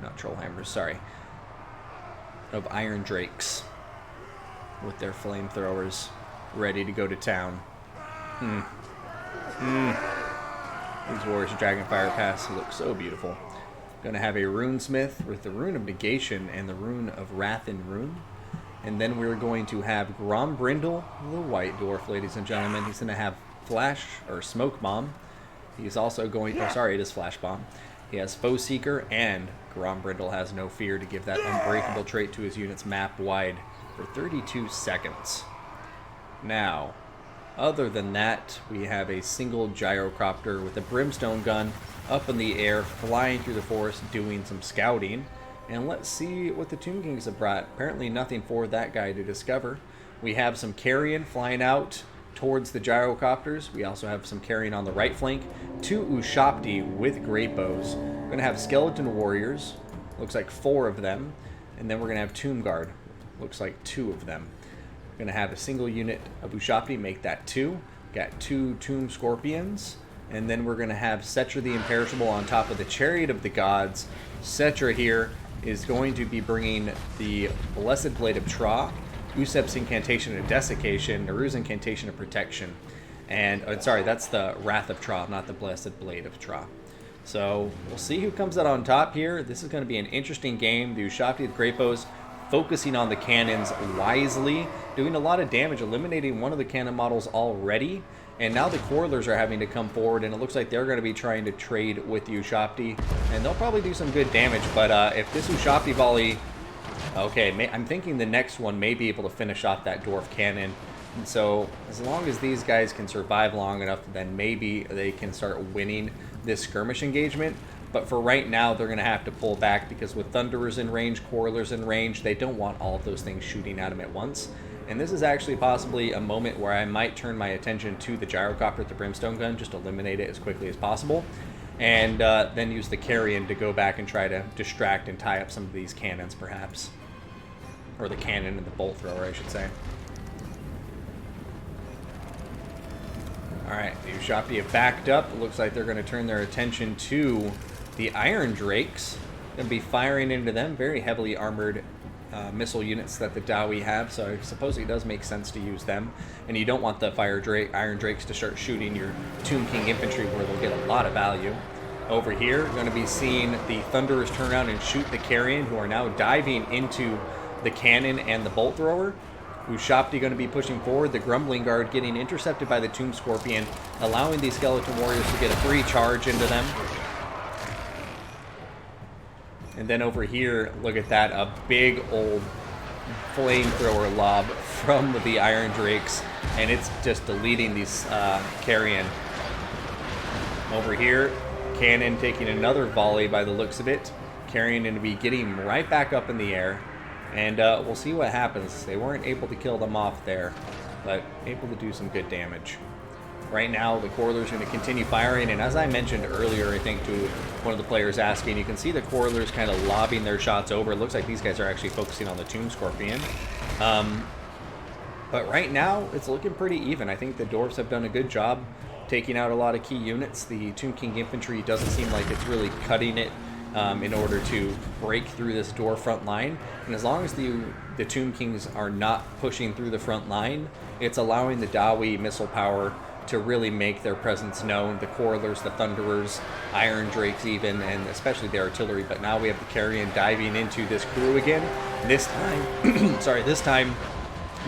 Speaker 1: Not Trollhammers, sorry. Of Iron Drakes with their flamethrowers ready to go to town. These Warriors of Dragonfire Pass look so beautiful. Going to have a Runesmith with the Rune of Negation and the Rune of Wrath and Rune. And then we're going to have Grombrindle, the White Dwarf, ladies and gentlemen. He's going to have Flash or Smoke Bomb. He's also going, oh sorry, it is Flash Bomb. He has Foe Seeker, and Grombrindle has No Fear to give that unbreakable trait to his units map wide for 32 seconds. Now, other than that, we have a single gyrocopter with a brimstone gun up in the air, flying through the forest, doing some scouting. And let's see what the Tomb Kings have brought. Apparently nothing for that guy to discover. We have some carrion flying out towards the gyrocopters. We also have some carrion on the right flank. 2 Ushapti with great bows. We're going to have skeleton warriors. Looks like 4 of them. And then we're going to have Tomb Guard. Looks like 2 of them. We're going to have a single unit of Ushapti, make that 2. Got 2 Tomb Scorpions. And then we're going to have Setra the Imperishable on top of the Chariot of the Gods. Setra here is going to be bringing the Blessed Blade of Tra, Usep's Incantation of Desiccation, Naru's Incantation of Protection, and sorry, that's the Wrath of Tra, not the Blessed Blade of Tra. So we'll see who comes out on top here. This is going to be an interesting game. The Ushapti with great bows, focusing on the cannons wisely, doing a lot of damage, eliminating one of the cannon models already. And now the Quarrelers are having to come forward, and it looks like they're going to be trying to trade with the Ushapti, and they'll probably do some good damage. But if this Ushapti volley, okay, I'm thinking the next one may be able to finish off that Dwarf Cannon. And so as long as these guys can survive long enough, then maybe they can start winning this skirmish engagement. But for right now, they're going to have to pull back, because with Thunderers in range, Quarrelers in range, they don't want all of those things shooting at them at once. And this is actually possibly a moment where I might turn my attention to the gyrocopter with the brimstone gun, just eliminate it as quickly as possible, and then use the carrion to go back and try to distract and tie up some of these cannons, perhaps. Or the cannon and the bolt thrower, I should say. Alright, the Ushapti have backed up. It looks like they're going to turn their attention to the Iron Drakes. Going to be firing into them. Very heavily armored missile units that the Dawi have, so I suppose it does make sense to use them. And you don't want the Iron Drakes to start shooting your Tomb King infantry, where they'll get a lot of value. Over here, going to be seeing the Thunderers turn around and shoot the Carrion, who are now diving into the cannon and the bolt thrower. Ushapti going to be pushing forward. The Grumbling Guard getting intercepted by the Tomb Scorpion, allowing these Skeleton Warriors to get a free charge into them. And then over here, look at that, a big old flamethrower lob from the Iron Drakes, and it's just deleting these Carrion. Over here, Cannon taking another volley by the looks of it. Carrion going to be getting right back up in the air, and we'll see what happens. They weren't able to kill them off there, but able to do some good damage. Right now, the Quarrelers are going to continue firing, and as I mentioned earlier, I think to one of the players asking, you can see the Quarrelers kind of lobbing their shots over. It looks like these guys are actually focusing on the Tomb Scorpion. But right now, it's looking pretty even. I think the Dwarves have done a good job taking out a lot of key units. The Tomb King infantry doesn't seem like it's really cutting it in order to break through this Dwarf front line. And as long as the Tomb Kings are not pushing through the front line, it's allowing the Dawi missile power to really make their presence known. The Quarrelers, the Thunderers, Iron Drakes even, and especially the artillery. But now we have the Carrion diving into this crew again. This time, this time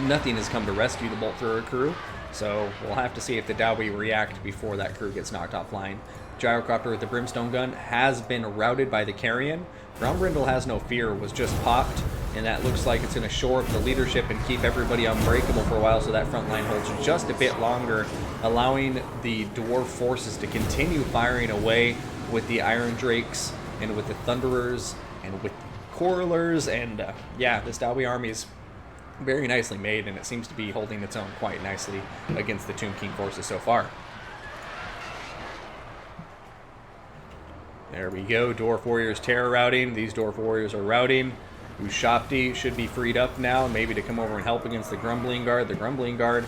Speaker 1: nothing has come to rescue the Bolt Thrower crew. So we'll have to see if the Dawi react before that crew gets knocked offline. Gyrocopter with the Brimstone gun has been routed by the Carrion. Grombrindle has no fear, was just popped, and that looks like it's going to shore up the leadership and keep everybody unbreakable for a while, so that front line holds just a bit longer, allowing the Dwarf forces to continue firing away with the Iron Drakes and with the Thunderers and with the Quarrelers. And yeah, this Dawi army is very nicely made, and it seems to be holding its own quite nicely against the Tomb King forces so far. There we go, Dwarf Warriors terror routing. These Dwarf Warriors are routing. Ushapti should be freed up now, maybe to come over and help against the Grumbling Guard. The Grumbling Guard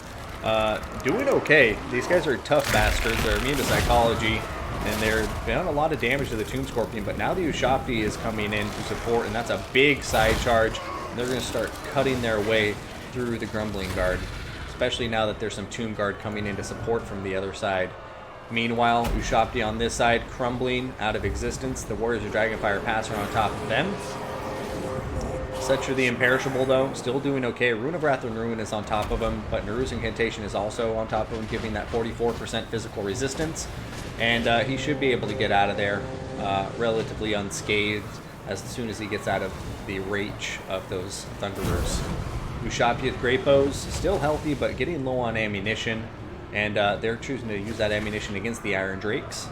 Speaker 1: doing okay. These guys are tough bastards. They're immune to psychology, and they're done a lot of damage to the Tomb Scorpion. But now the Ushapti is coming in to support, and that's a big side charge. And they're going to start cutting their way through the Grumbling Guard, especially now that there's some Tomb Guard coming in to support from the other side. Meanwhile, Ushapti on this side, crumbling out of existence. The Warriors of Dragonfire Pass are on top of them. Setra the Imperishable, though, still doing okay. Rune of Wrath and Ruin is on top of him, but Naru's Incantation is also on top of him, giving that 44% physical resistance. And he should be able to get out of there relatively unscathed as soon as he gets out of the reach of those Thunderers. Ushabti with great bows, still healthy, but getting low on ammunition, and they're choosing to use that ammunition against the Iron Drakes.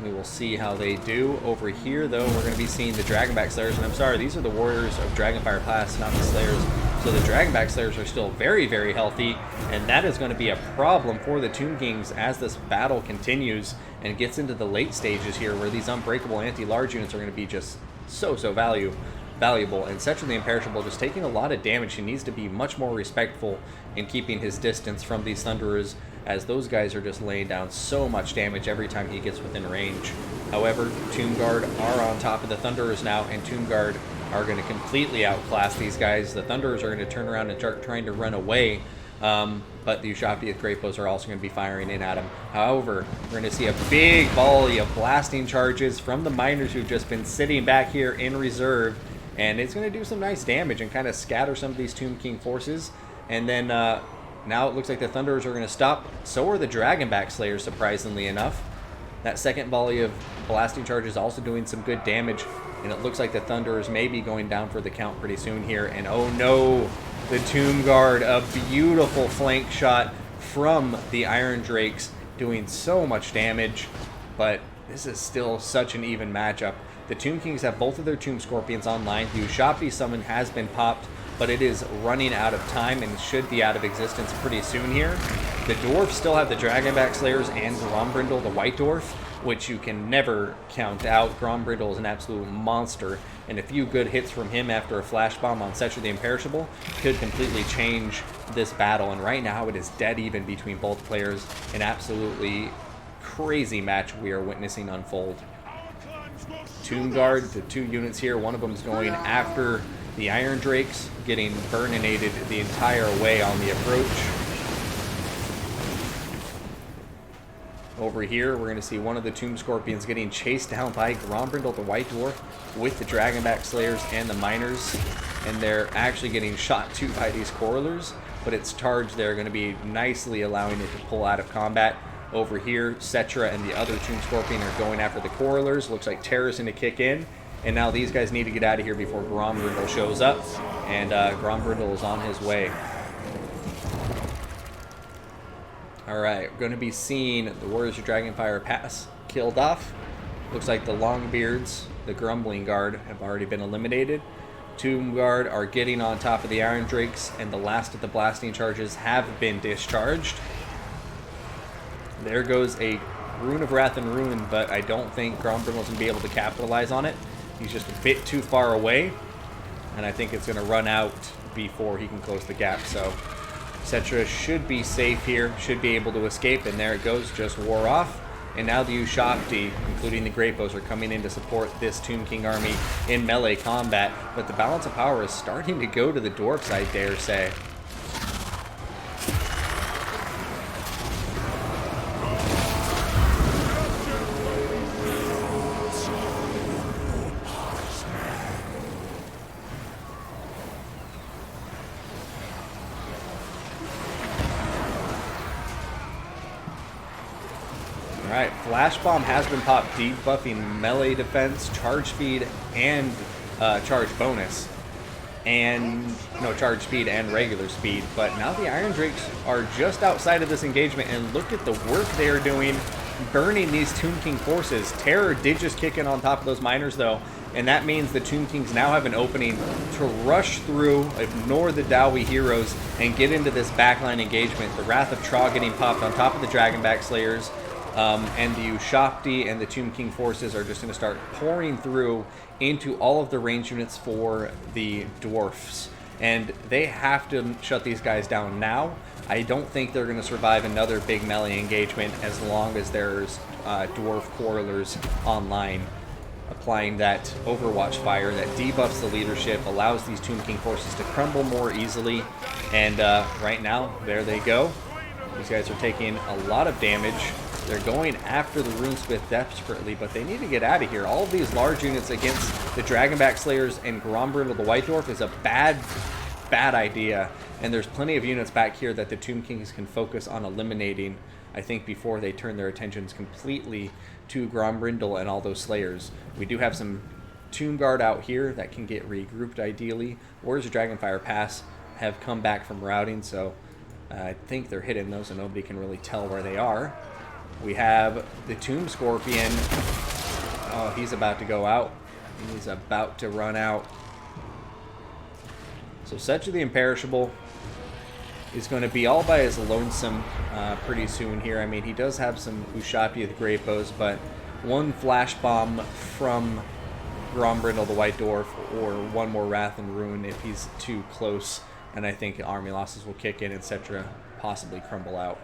Speaker 1: We will see how they do. Over here, though, we're going to be seeing the Dragonback Slayers, and I'm sorry, these are the Warriors of Dragonfire class, not the Slayers. So the Dragonback Slayers are still very, very healthy, and that is going to be a problem for the Tomb Kings as this battle continues and gets into the late stages here, where these unbreakable anti-large units are going to be just so valuable. And Cetra the Imperishable just taking a lot of damage. He needs to be much more respectful in keeping his distance from these Thunderers, as those guys are just laying down so much damage every time he gets within range. However, Tomb Guard are on top of the Thunderers now, and Tomb Guard are going to completely outclass these guys. The Thunderers are going to turn around and start trying to run away, but the Ushabti with great bows are also going to be firing in at him. However, we're going to see a big volley of blasting charges from the Miners who've just been sitting back here in reserve, and it's going to do some nice damage and kind of scatter some of these Tomb King forces. And then now it looks like the Thunderers are going to stop. So are the Dragonback Slayers, surprisingly enough. That second volley of blasting charges also doing some good damage, and it looks like the Thunderers may be going down for the count pretty soon here. And oh no, the Tomb Guard, a beautiful flank shot from the Iron Drakes, doing so much damage, but this is still such an even matchup. The Tomb Kings have both of their Tomb Scorpions online. The Ushabti summon has been popped, but it is running out of time and should be out of existence pretty soon here. The Dwarfs still have the Dragonback Slayers and Grombrindle, the White Dwarf, which you can never count out. Grombrindle is an absolute monster, and a few good hits from him after a flash bomb on Cetra the Imperishable could completely change this battle. And right now it is dead even between both players. An absolutely crazy match we are witnessing unfold. Tomb Guard, the two units here, one of them is going after the Iron Drakes, getting burninated the entire way on the approach. Over here, we're going to see one of the Tomb Scorpions getting chased down by Grombrindle, the White Dwarf, with the Dragonback Slayers and the Miners. And they're actually getting shot too by these Quarrelers, but its charge there going to be nicely allowing it to pull out of combat. Over here, Cetra and the other Tomb Scorpion are going after the Quarrelers. Looks like Terror's going to kick in. And now these guys need to get out of here before Grombrindle shows up. And Grombrindle is on his way. Alright, we're going to be seeing the Warriors of Dragonfire pass killed off. Looks like the Longbeards, the Grumbling Guard, have already been eliminated. Tomb Guard are getting on top of the Iron Drakes, and the last of the blasting charges have been discharged. There goes a Rune of Wrath and Ruin, but I don't think Grombrindle's going to be able to capitalize on it. He's just a bit too far away, and I think it's going to run out before he can close the gap. So Cetra should be safe here, should be able to escape, and there it goes, just wore off. And now the Ushabti, including the Great Bows, are coming in to support this Tomb King army in melee combat, but the balance of power is starting to go to the Dwarfs, I dare say. Alright, Flash Bomb has been popped, debuffing melee defense, charge speed, and charge bonus. And, no, charge speed and regular speed. But now the Iron Drakes are just outside of this engagement, and look at the work they are doing, burning these Tomb King forces. Terror did just kick in on top of those Miners, though, and that means the Tomb Kings now have an opening to rush through, ignore the Dowie heroes, and get into this backline engagement. The Wrath of Tra getting popped on top of the Dragonback Slayers. And the Ushabti and the Tomb King forces are just going to start pouring through into all of the range units for the Dwarfs. And they have to shut these guys down now. I don't think they're going to survive another big melee engagement as long as there's Dwarf Quarrelers online. Applying that Overwatch fire that debuffs the leadership, allows these Tomb King forces to crumble more easily. And right now, there they go. These guys are taking a lot of damage. They're going after the Runesmith desperately, but they need to get out of here. All of these large units against the Dragonback Slayers and Grombrindle the White Dwarf is a bad idea. And there's plenty of units back here that the Tomb Kings can focus on eliminating. I think, before they turn their attentions completely to Grombrindle and all those Slayers. We do have some Tomb Guard out here that can get regrouped ideally. Warriors of Dragonfire Pass have come back from routing, so I think they're hidden though, so nobody can really tell where they are. We have the Tomb Scorpion. Oh, he's about to go out. He's about to run out. So Setcha the Imperishable is going to be all by his lonesome pretty soon here. I mean, he does have some Ushabti the Great Bows, but one Flash Bomb from Grombrindle the White Dwarf, or one more Wrath and Ruin if he's too close, and I think army losses will kick in, etc., possibly crumble out.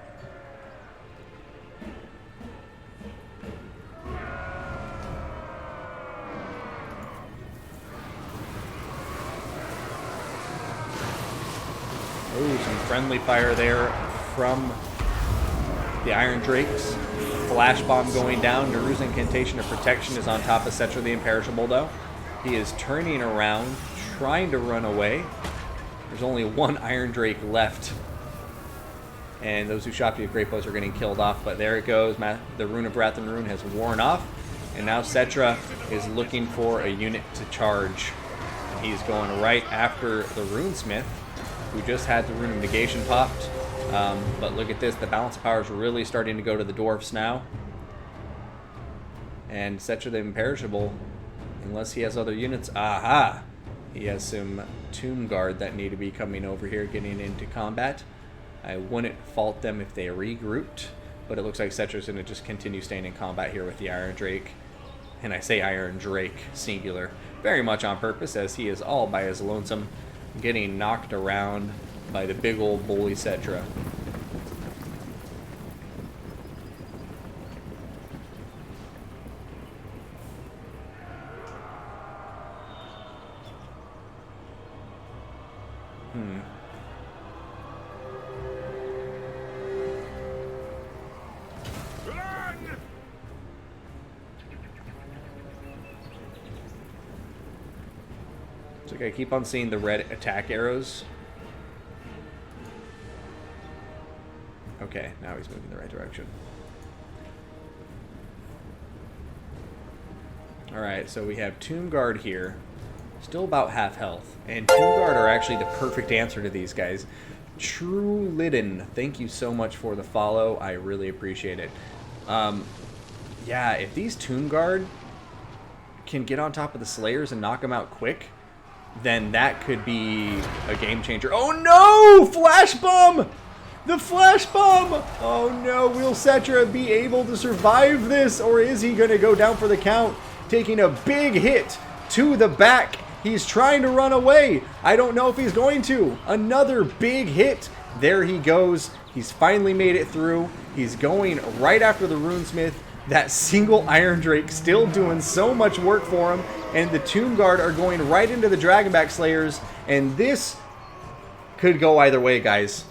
Speaker 1: Oh, some friendly fire there from the Iron Drakes. Flash Bomb going down. Naru's Incantation of Protection is on top of Setcha the Imperishable, though. He is turning around, trying to run away. There's only one Iron Drake left. And those Ushabti of Great Bows are getting killed off, but there it goes. The Rune of Wrath and Ruin has worn off. And now Setcha is looking for a unit to charge. And he's going right after the Runesmith, who just had the Rune of Negation popped. But look at this, the balance of power is really starting to go to the dwarfs now. And Setcha the Imperishable, unless he has other units, aha! He has some Tomb Guard that need to be coming over here, getting into combat. I wouldn't fault them if they regrouped, but it looks like Setcha's going to just continue staying in combat here with the Iron Drake. And I say Iron Drake, singular, very much on purpose, as he is all by his lonesome, getting knocked around by the big old bully Setcha. So I keep on seeing the red attack arrows. Okay, now he's moving in the right direction. Alright, so we have Tomb Guard here. Still about half health. And Tomb Guard are actually the perfect answer to these guys. True Lidden, thank you so much for the follow. I really appreciate it. Yeah, if these Tomb Guard can get on top of the Slayers and knock them out quick, then that could be a game changer. Oh no! Flash Bomb! The Flash Bomb! Oh no, will Setcha be able to survive this, or is he going to go down for the count? Taking a big hit to the back. He's trying to run away. I don't know if he's going to. Another big hit. There he goes. He's finally made it through. He's going right after the Runesmith. That single Iron Drake still doing so much work for him. And the Tomb Guard are going right into the Dragonback Slayers. And this could go either way, guys.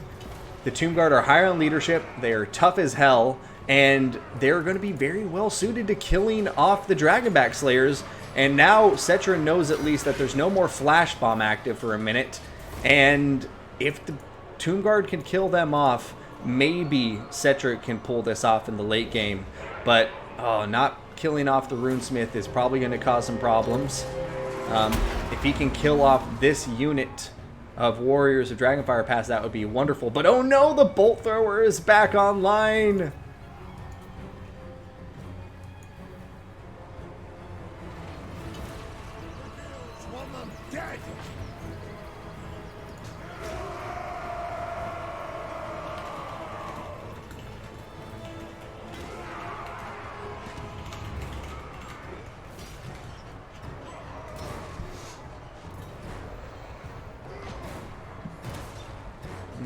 Speaker 1: The Tomb Guard are higher on leadership. They are tough as hell. And they're going to be very well suited to killing off the Dragonback Slayers. And now Setcha knows at least that there's no more Flash Bomb active for a minute. And if the Tomb Guard can kill them off, maybe Setcha can pull this off in the late game. But not killing off the Runesmith is probably going to cause some problems. If he can kill off this unit of Warriors of Dragonfire Pass, that would be wonderful. But oh no, the Bolt Thrower is back online!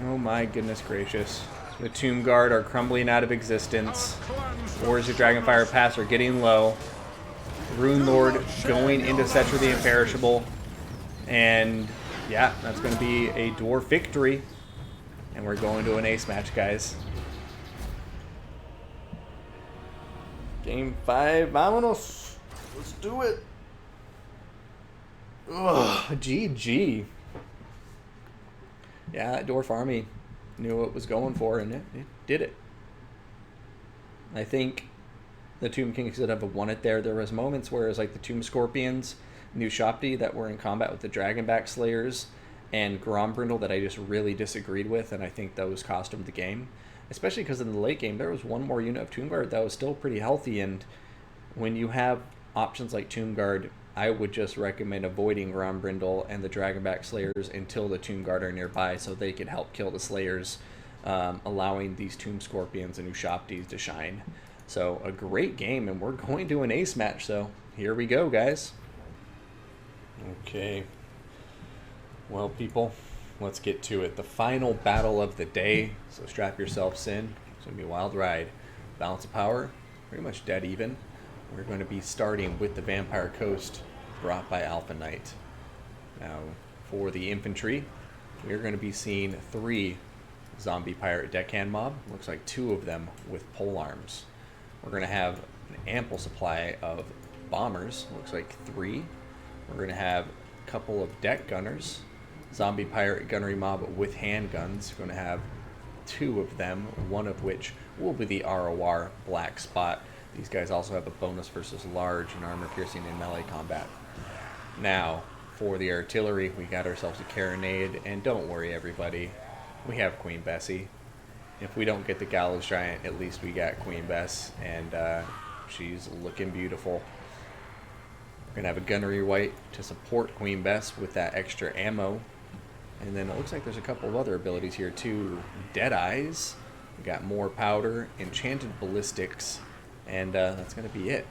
Speaker 1: Oh my goodness gracious. The Tomb Guard are crumbling out of existence. Warriors of Dragonfire Pass are getting low. Rune Lord going into Setcha the Imperishable. And yeah, that's going to be a dwarf victory. And we're going to an ace match, guys. Game 5, vámonos. Let's do it. Ugh, GG. Yeah, that dwarf army knew what it was going for, and it did it. I think the Tomb King could have won it there. There was moments where it was like the Tomb Scorpions, New Shopti that were in combat with the Dragonback Slayers, and Grombrindle that I just really disagreed with, and I think those cost him the game. Especially because in the late game, there was one more unit of Tomb Guard that was still pretty healthy, and when you have options like Tomb Guard, I would just recommend avoiding Grombrindle and the Dragonback Slayers until the Tomb Guard are nearby so they can help kill the Slayers, allowing these Tomb Scorpions and Ushoptis to shine. So a great game, and we're going to an ace match, so here we go, guys. Okay. Well, people, let's get to it. The final battle of the day, so strap yourselves in. It's going to be a wild ride. Balance of power, pretty much dead even. We're going to be starting with the Vampire Coast brought by Alphaknight. Now, for the infantry, we're going to be seeing 3 zombie pirate deckhand mob. Looks like 2 of them with pole arms. We're going to have an ample supply of bombers. Looks like 3. We're going to have a couple of deck gunners. Zombie pirate gunnery mob with handguns. We're going to have 2 of them, one of which will be the ROR Black Spot. These guys also have a bonus versus large and armor piercing in melee combat. Now, for the artillery, we got ourselves a carronade, and don't worry everybody, we have Queen Bessie. If we don't get the Gallows Giant, at least we got Queen Bess, and she's looking beautiful. We're going to have a Gunnery White to support Queen Bess with that extra ammo. And then it looks like there's a couple of other abilities here too. Dead Eyes, we got more powder, Enchanted Ballistics, and that's going to be it.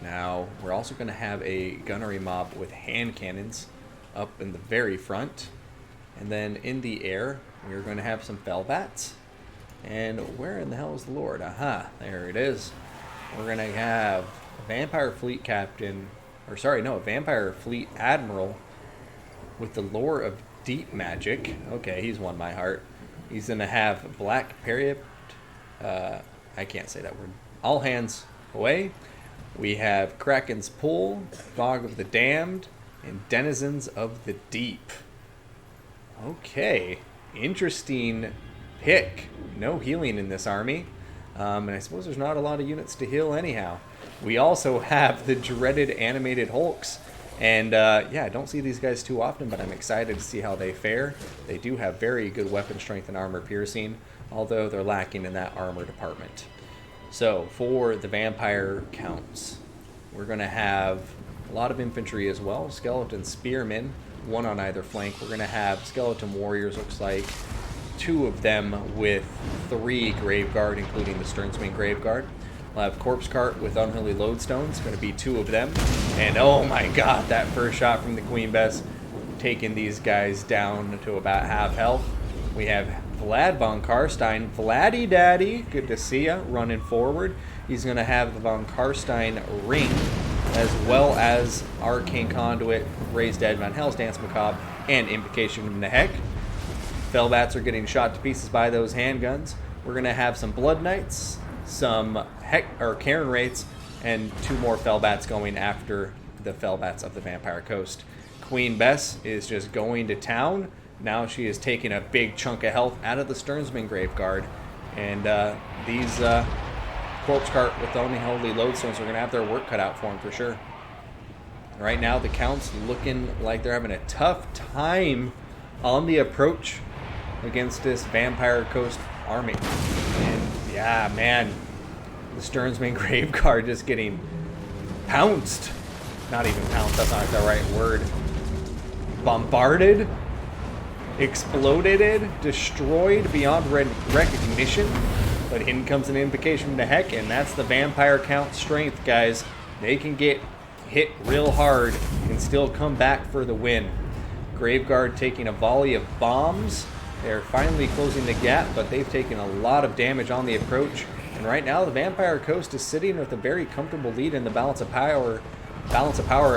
Speaker 1: Now, we're also going to have a Gunnery mob with hand cannons up in the very front. And then in the air, we're going to have some Fellbats. And where in the hell is the Lord? Aha, there it is. We're going to have a Vampire Fleet Captain, or sorry, no, a Vampire Fleet Admiral with the lore of Deep Magic. Okay, he's won my heart. He's going to have Black Period. I can't say that word. All hands away. We have Kraken's Pool, Fog of the Damned, and Denizens of the Deep. Okay, interesting pick. No healing in this army. And I suppose there's not a lot of units to heal anyhow. We also have the dreaded animated Hulks. And yeah, I don't see these guys too often, but I'm excited to see how they fare. They do have very good weapon strength and armor piercing, although they're lacking in that armor department. So for the vampire counts, we're going to have a lot of infantry as well. Skeleton Spearmen, 1 on either flank. We're going to have Skeleton Warriors, looks like 2 of them with 3 Graveguard, including the Sternsman Graveguard. We'll have Corpse Cart with Unholy Lodestones, going to be 2 of them. And oh my god, that first shot from the Queen Bess, taking these guys down to about half health. We have Vlad von Karstein, Vladdy Daddy, good to see ya, running forward. He's going to have the von Karstein Ring, as well as Arcane Conduit, Raised Dead, Van Hell's Dance Macabre, and Invocation of Nehek. Fellbats are getting shot to pieces by those handguns. We're going to have some Blood Knights, some Karen Wraiths, and 2 more Fellbats going after the Fellbats of the Vampire Coast. Queen Bess is just going to town. Now she is taking a big chunk of health out of the Sternsman Graveguard. And these Corpse Cart with only Holy Lodestones are going to have their work cut out for them for sure. Right now the Count's looking like they're having a tough time on the approach against this Vampire Coast army. And yeah, man, the Sternsman Graveguard just getting pounced. Not even pounced, that's not the right word. Bombarded, exploded, destroyed beyond recognition. But in comes an Invocation to Heck, and that's the Vampire Count strength, guys. They can get hit real hard and still come back for the win. Graveguard taking a volley of bombs. They're finally closing the gap, but they've taken a lot of damage on the approach. And right now, the Vampire Coast is sitting with a very comfortable lead in the balance of power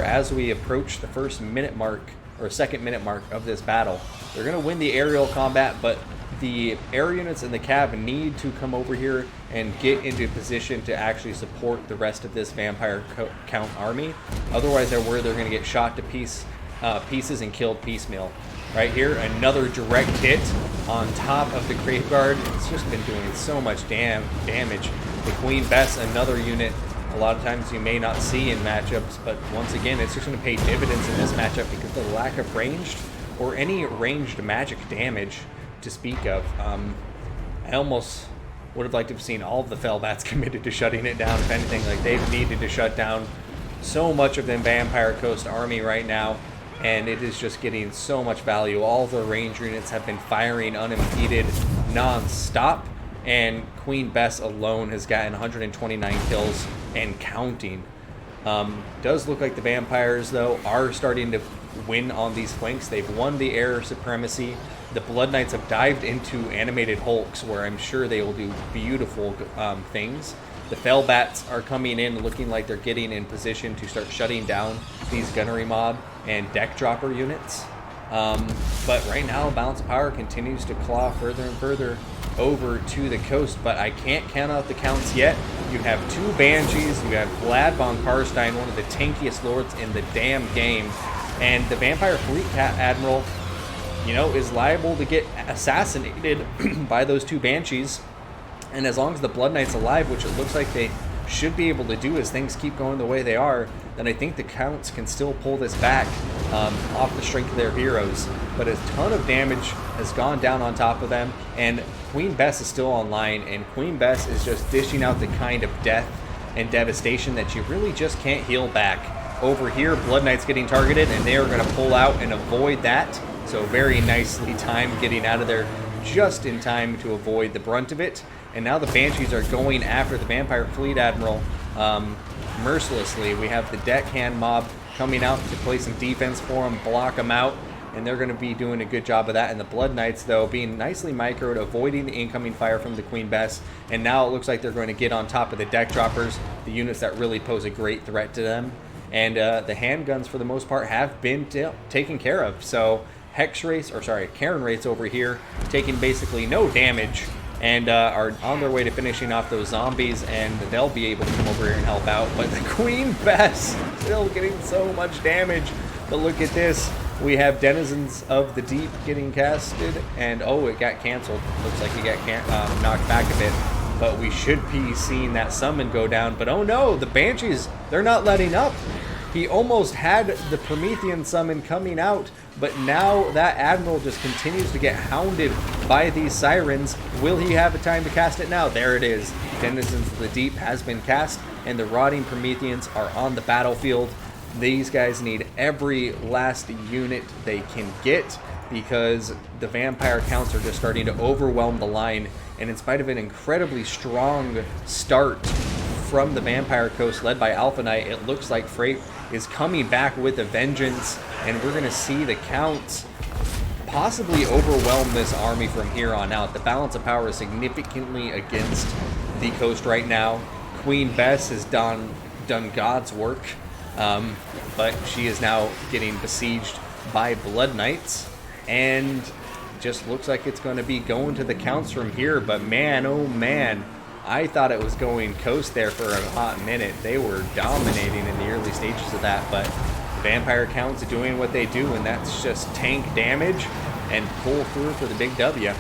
Speaker 1: as we approach the first minute mark, or second minute mark of this battle. They're going to win the aerial combat, but the air units in the cab need to come over here and get into position to actually support the rest of this Vampire Count army. Otherwise, they're going to get shot to pieces and killed piecemeal. Right here, another direct hit on top of the Graveguard. It's just been doing so much damage. The Queen Bess, another unit a lot of times you may not see in matchups, but once again, it's just going to pay dividends in this matchup because the lack of ranged or any ranged magic damage to speak of. I almost would have liked to have seen all of the Fellbats committed to shutting it down. If anything, like they've needed to shut down so much of the Vampire Coast army right now, and it is just getting so much value. All the range units have been firing unimpeded non-stop, and Queen Bess alone has gotten 129 kills and counting. Does look like the Vampires, though, are starting to win on these flanks. They've won the air supremacy. The Blood Knights have dived into animated hulks, where I'm sure they will do beautiful things. The Fellbats are coming in looking like they're getting in position to start shutting down these gunnery mob and deck dropper units. But right now, Balance of Power continues to claw further and further over to the coast, but I can't count out the counts yet. You have 2 Banshees, you have Vlad von Karstein, one of the tankiest lords in the damn game, and the Vampire Fleet Admiral, you know, is liable to get assassinated by those 2 Banshees. And as long as the Blood Knight's alive, which it looks like they should be able to do as things keep going the way they are, then I think the Counts can still pull this back off the strength of their heroes. But a ton of damage has gone down on top of them, and Queen Bess is still online, and Queen Bess is just dishing out the kind of death and devastation that you really just can't heal back. Over here, Blood Knight's getting targeted, and they are going to pull out and avoid that. So very nicely timed getting out of there just in time to avoid the brunt of it. And now the Banshees are going after the Vampire Fleet Admiral mercilessly. We have the deckhand mob coming out to play some defense for him, block him out, and they're going to be doing a good job of that. And the Blood Knights, though, being nicely microed, avoiding the incoming fire from the Queen Bess. And now it looks like they're going to get on top of the deck droppers, the units that really pose a great threat to them. And the handguns, for the most part, have been taken care of. So Karen Wraiths over here taking basically no damage, and are on their way to finishing off those zombies, and they'll be able to come over here and help out. But the Queen Bess still getting so much damage. But look at this. We have Denizens of the Deep getting casted, and oh, it got canceled. Looks like it got knocked back a bit. But we should be seeing that summon go down. But oh no, the Banshees, they're not letting up. He almost had the Promethean summon coming out, but now that Admiral just continues to get hounded by these Sirens. Will he have the time to cast it now? There it is. Denizens of the Deep has been cast, and the Rotting Prometheans are on the battlefield. These guys need every last unit they can get because the Vampire counts are just starting to overwhelm the line, and in spite of an incredibly strong start from the Vampire Coast led by Alphaknight, it looks like Frape is coming back with a vengeance, and we're going to see the Counts possibly overwhelm this army from here on out. The balance of power is significantly against the coast right now. Queen Bess has done God's work, but she is now getting besieged by Blood Knights, and just looks like it's going to be going to the Counts from here. But man, oh man, I thought it was going coast there for a hot minute. They were dominating in the early stages of that, but the Vampire Counts doing what they do, and that's just tank damage and pull through for the big W.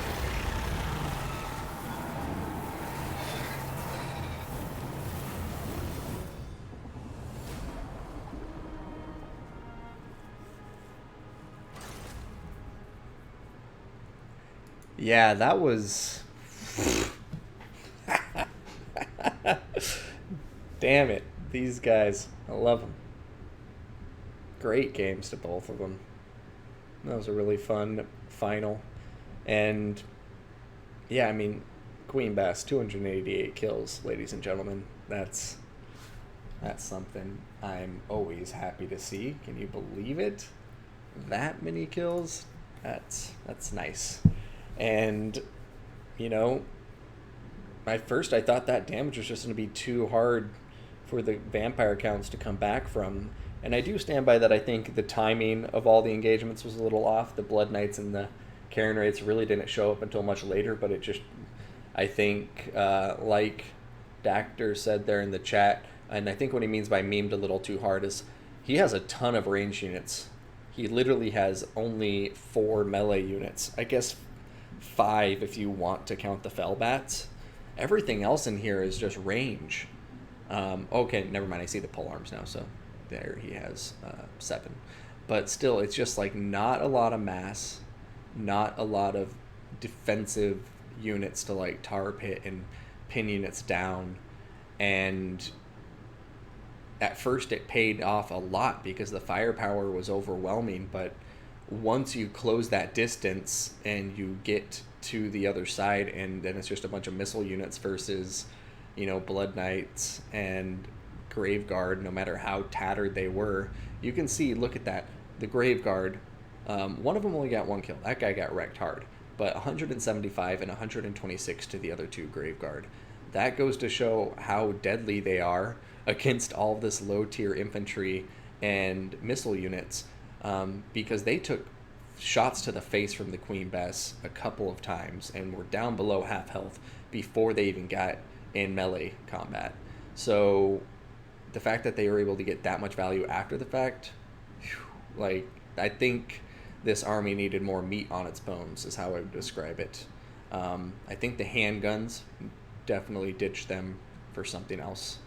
Speaker 1: Yeah, that was... Damn it. These guys, I love them. Great games to both of them. That was a really fun final. And, yeah, I mean, Queen Bess, 288 kills, ladies and gentlemen. That's something I'm always happy to see. Can you believe it? That many kills? That's nice. And, you know, at first I thought that damage was just going to be too hard for the Vampire Counts to come back from. And I do stand by that. I think the timing of all the engagements was a little off. The Blood Knights and the Karen Wraiths really didn't show up until much later, but it just, I think, like Dactor said there in the chat, and I think what he means by memed a little too hard is he has a ton of range units. He literally has only 4 melee units. I guess 5 if you want to count the Fellbats. Everything else in here is just range. Okay, never mind. I see the pole arms now, so there he has 7. But still, it's just like not a lot of mass, not a lot of defensive units to like tar pit and pin units down. And at first it paid off a lot because the firepower was overwhelming, but once you close that distance and you get to the other side, and then it's just a bunch of missile units versus, Blood Knights and Grave Guard, no matter how tattered they were. You can see, look at that, the Grave Guard, one of them only got 1 kill. That guy got wrecked hard, but 175 and 126 to the other 2 Grave Guard. That goes to show how deadly they are against all this low tier infantry and missile units, because they took shots to the face from the Queen Bess a couple of times and were down below half health before they even got in melee combat. So the fact that they were able to get that much value after the fact, like, I think this army needed more meat on its bones is how I would describe it. I think the handguns, definitely ditch them for something else.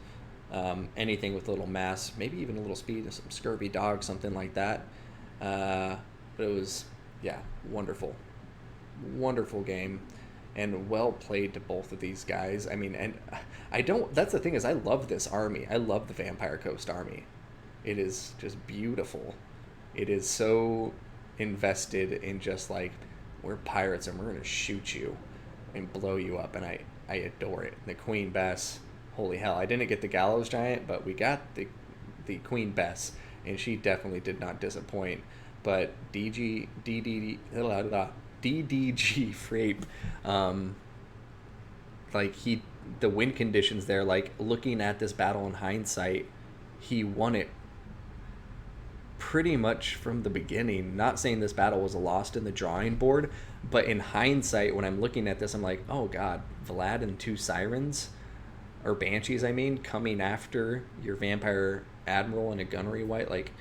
Speaker 1: Anything with a little mass, maybe even a little speed, some scurvy dog, something like that. But it was, wonderful. Wonderful game, and well played to both of these guys. I mean, and that's the thing, is I love this army. I love the Vampire Coast army. It is just beautiful. It is so invested in just like, we're pirates and we're going to shoot you and blow you up, and I adore it. The Queen Bess, holy hell. I didn't get the Gallows Giant, but we got the Queen Bess, and she definitely did not disappoint. But DdG Frape, the win conditions there, like, looking at this battle in hindsight, he won it pretty much from the beginning. Not saying this battle was lost in the drawing board, but in hindsight, when I'm looking at this, I'm like, oh god, Vlad and 2 Sirens, or Banshees, I mean, coming after your Vampire Admiral and a Gunnery White, like,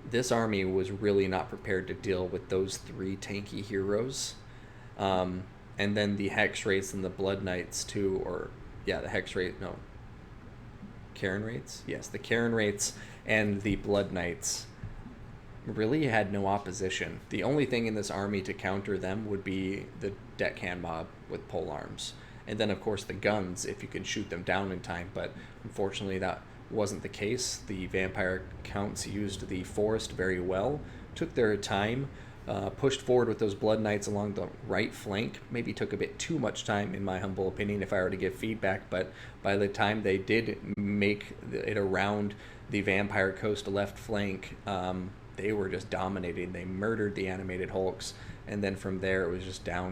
Speaker 1: this army was really not prepared to deal with those 3 tanky heroes. And then the Hex Wraiths and the Blood Knights too, the Hex Wraith, no, Karen Wraiths? Yes, the Karen Wraiths and the Blood Knights really had no opposition. The only thing in this army to counter them would be the deckhand mob with pole arms. And then, of course, the guns, if you can shoot them down in time. But unfortunately, that wasn't the case. The vampire counts used the forest very well, took their time, pushed forward with those Blood Knights along the right flank. Maybe took a bit too much time, in my humble opinion, if I were to give feedback. But by the time they did make it around the Vampire Coast left flank, they were just dominating. They murdered the animated Hulks. And then from there, it was just downhill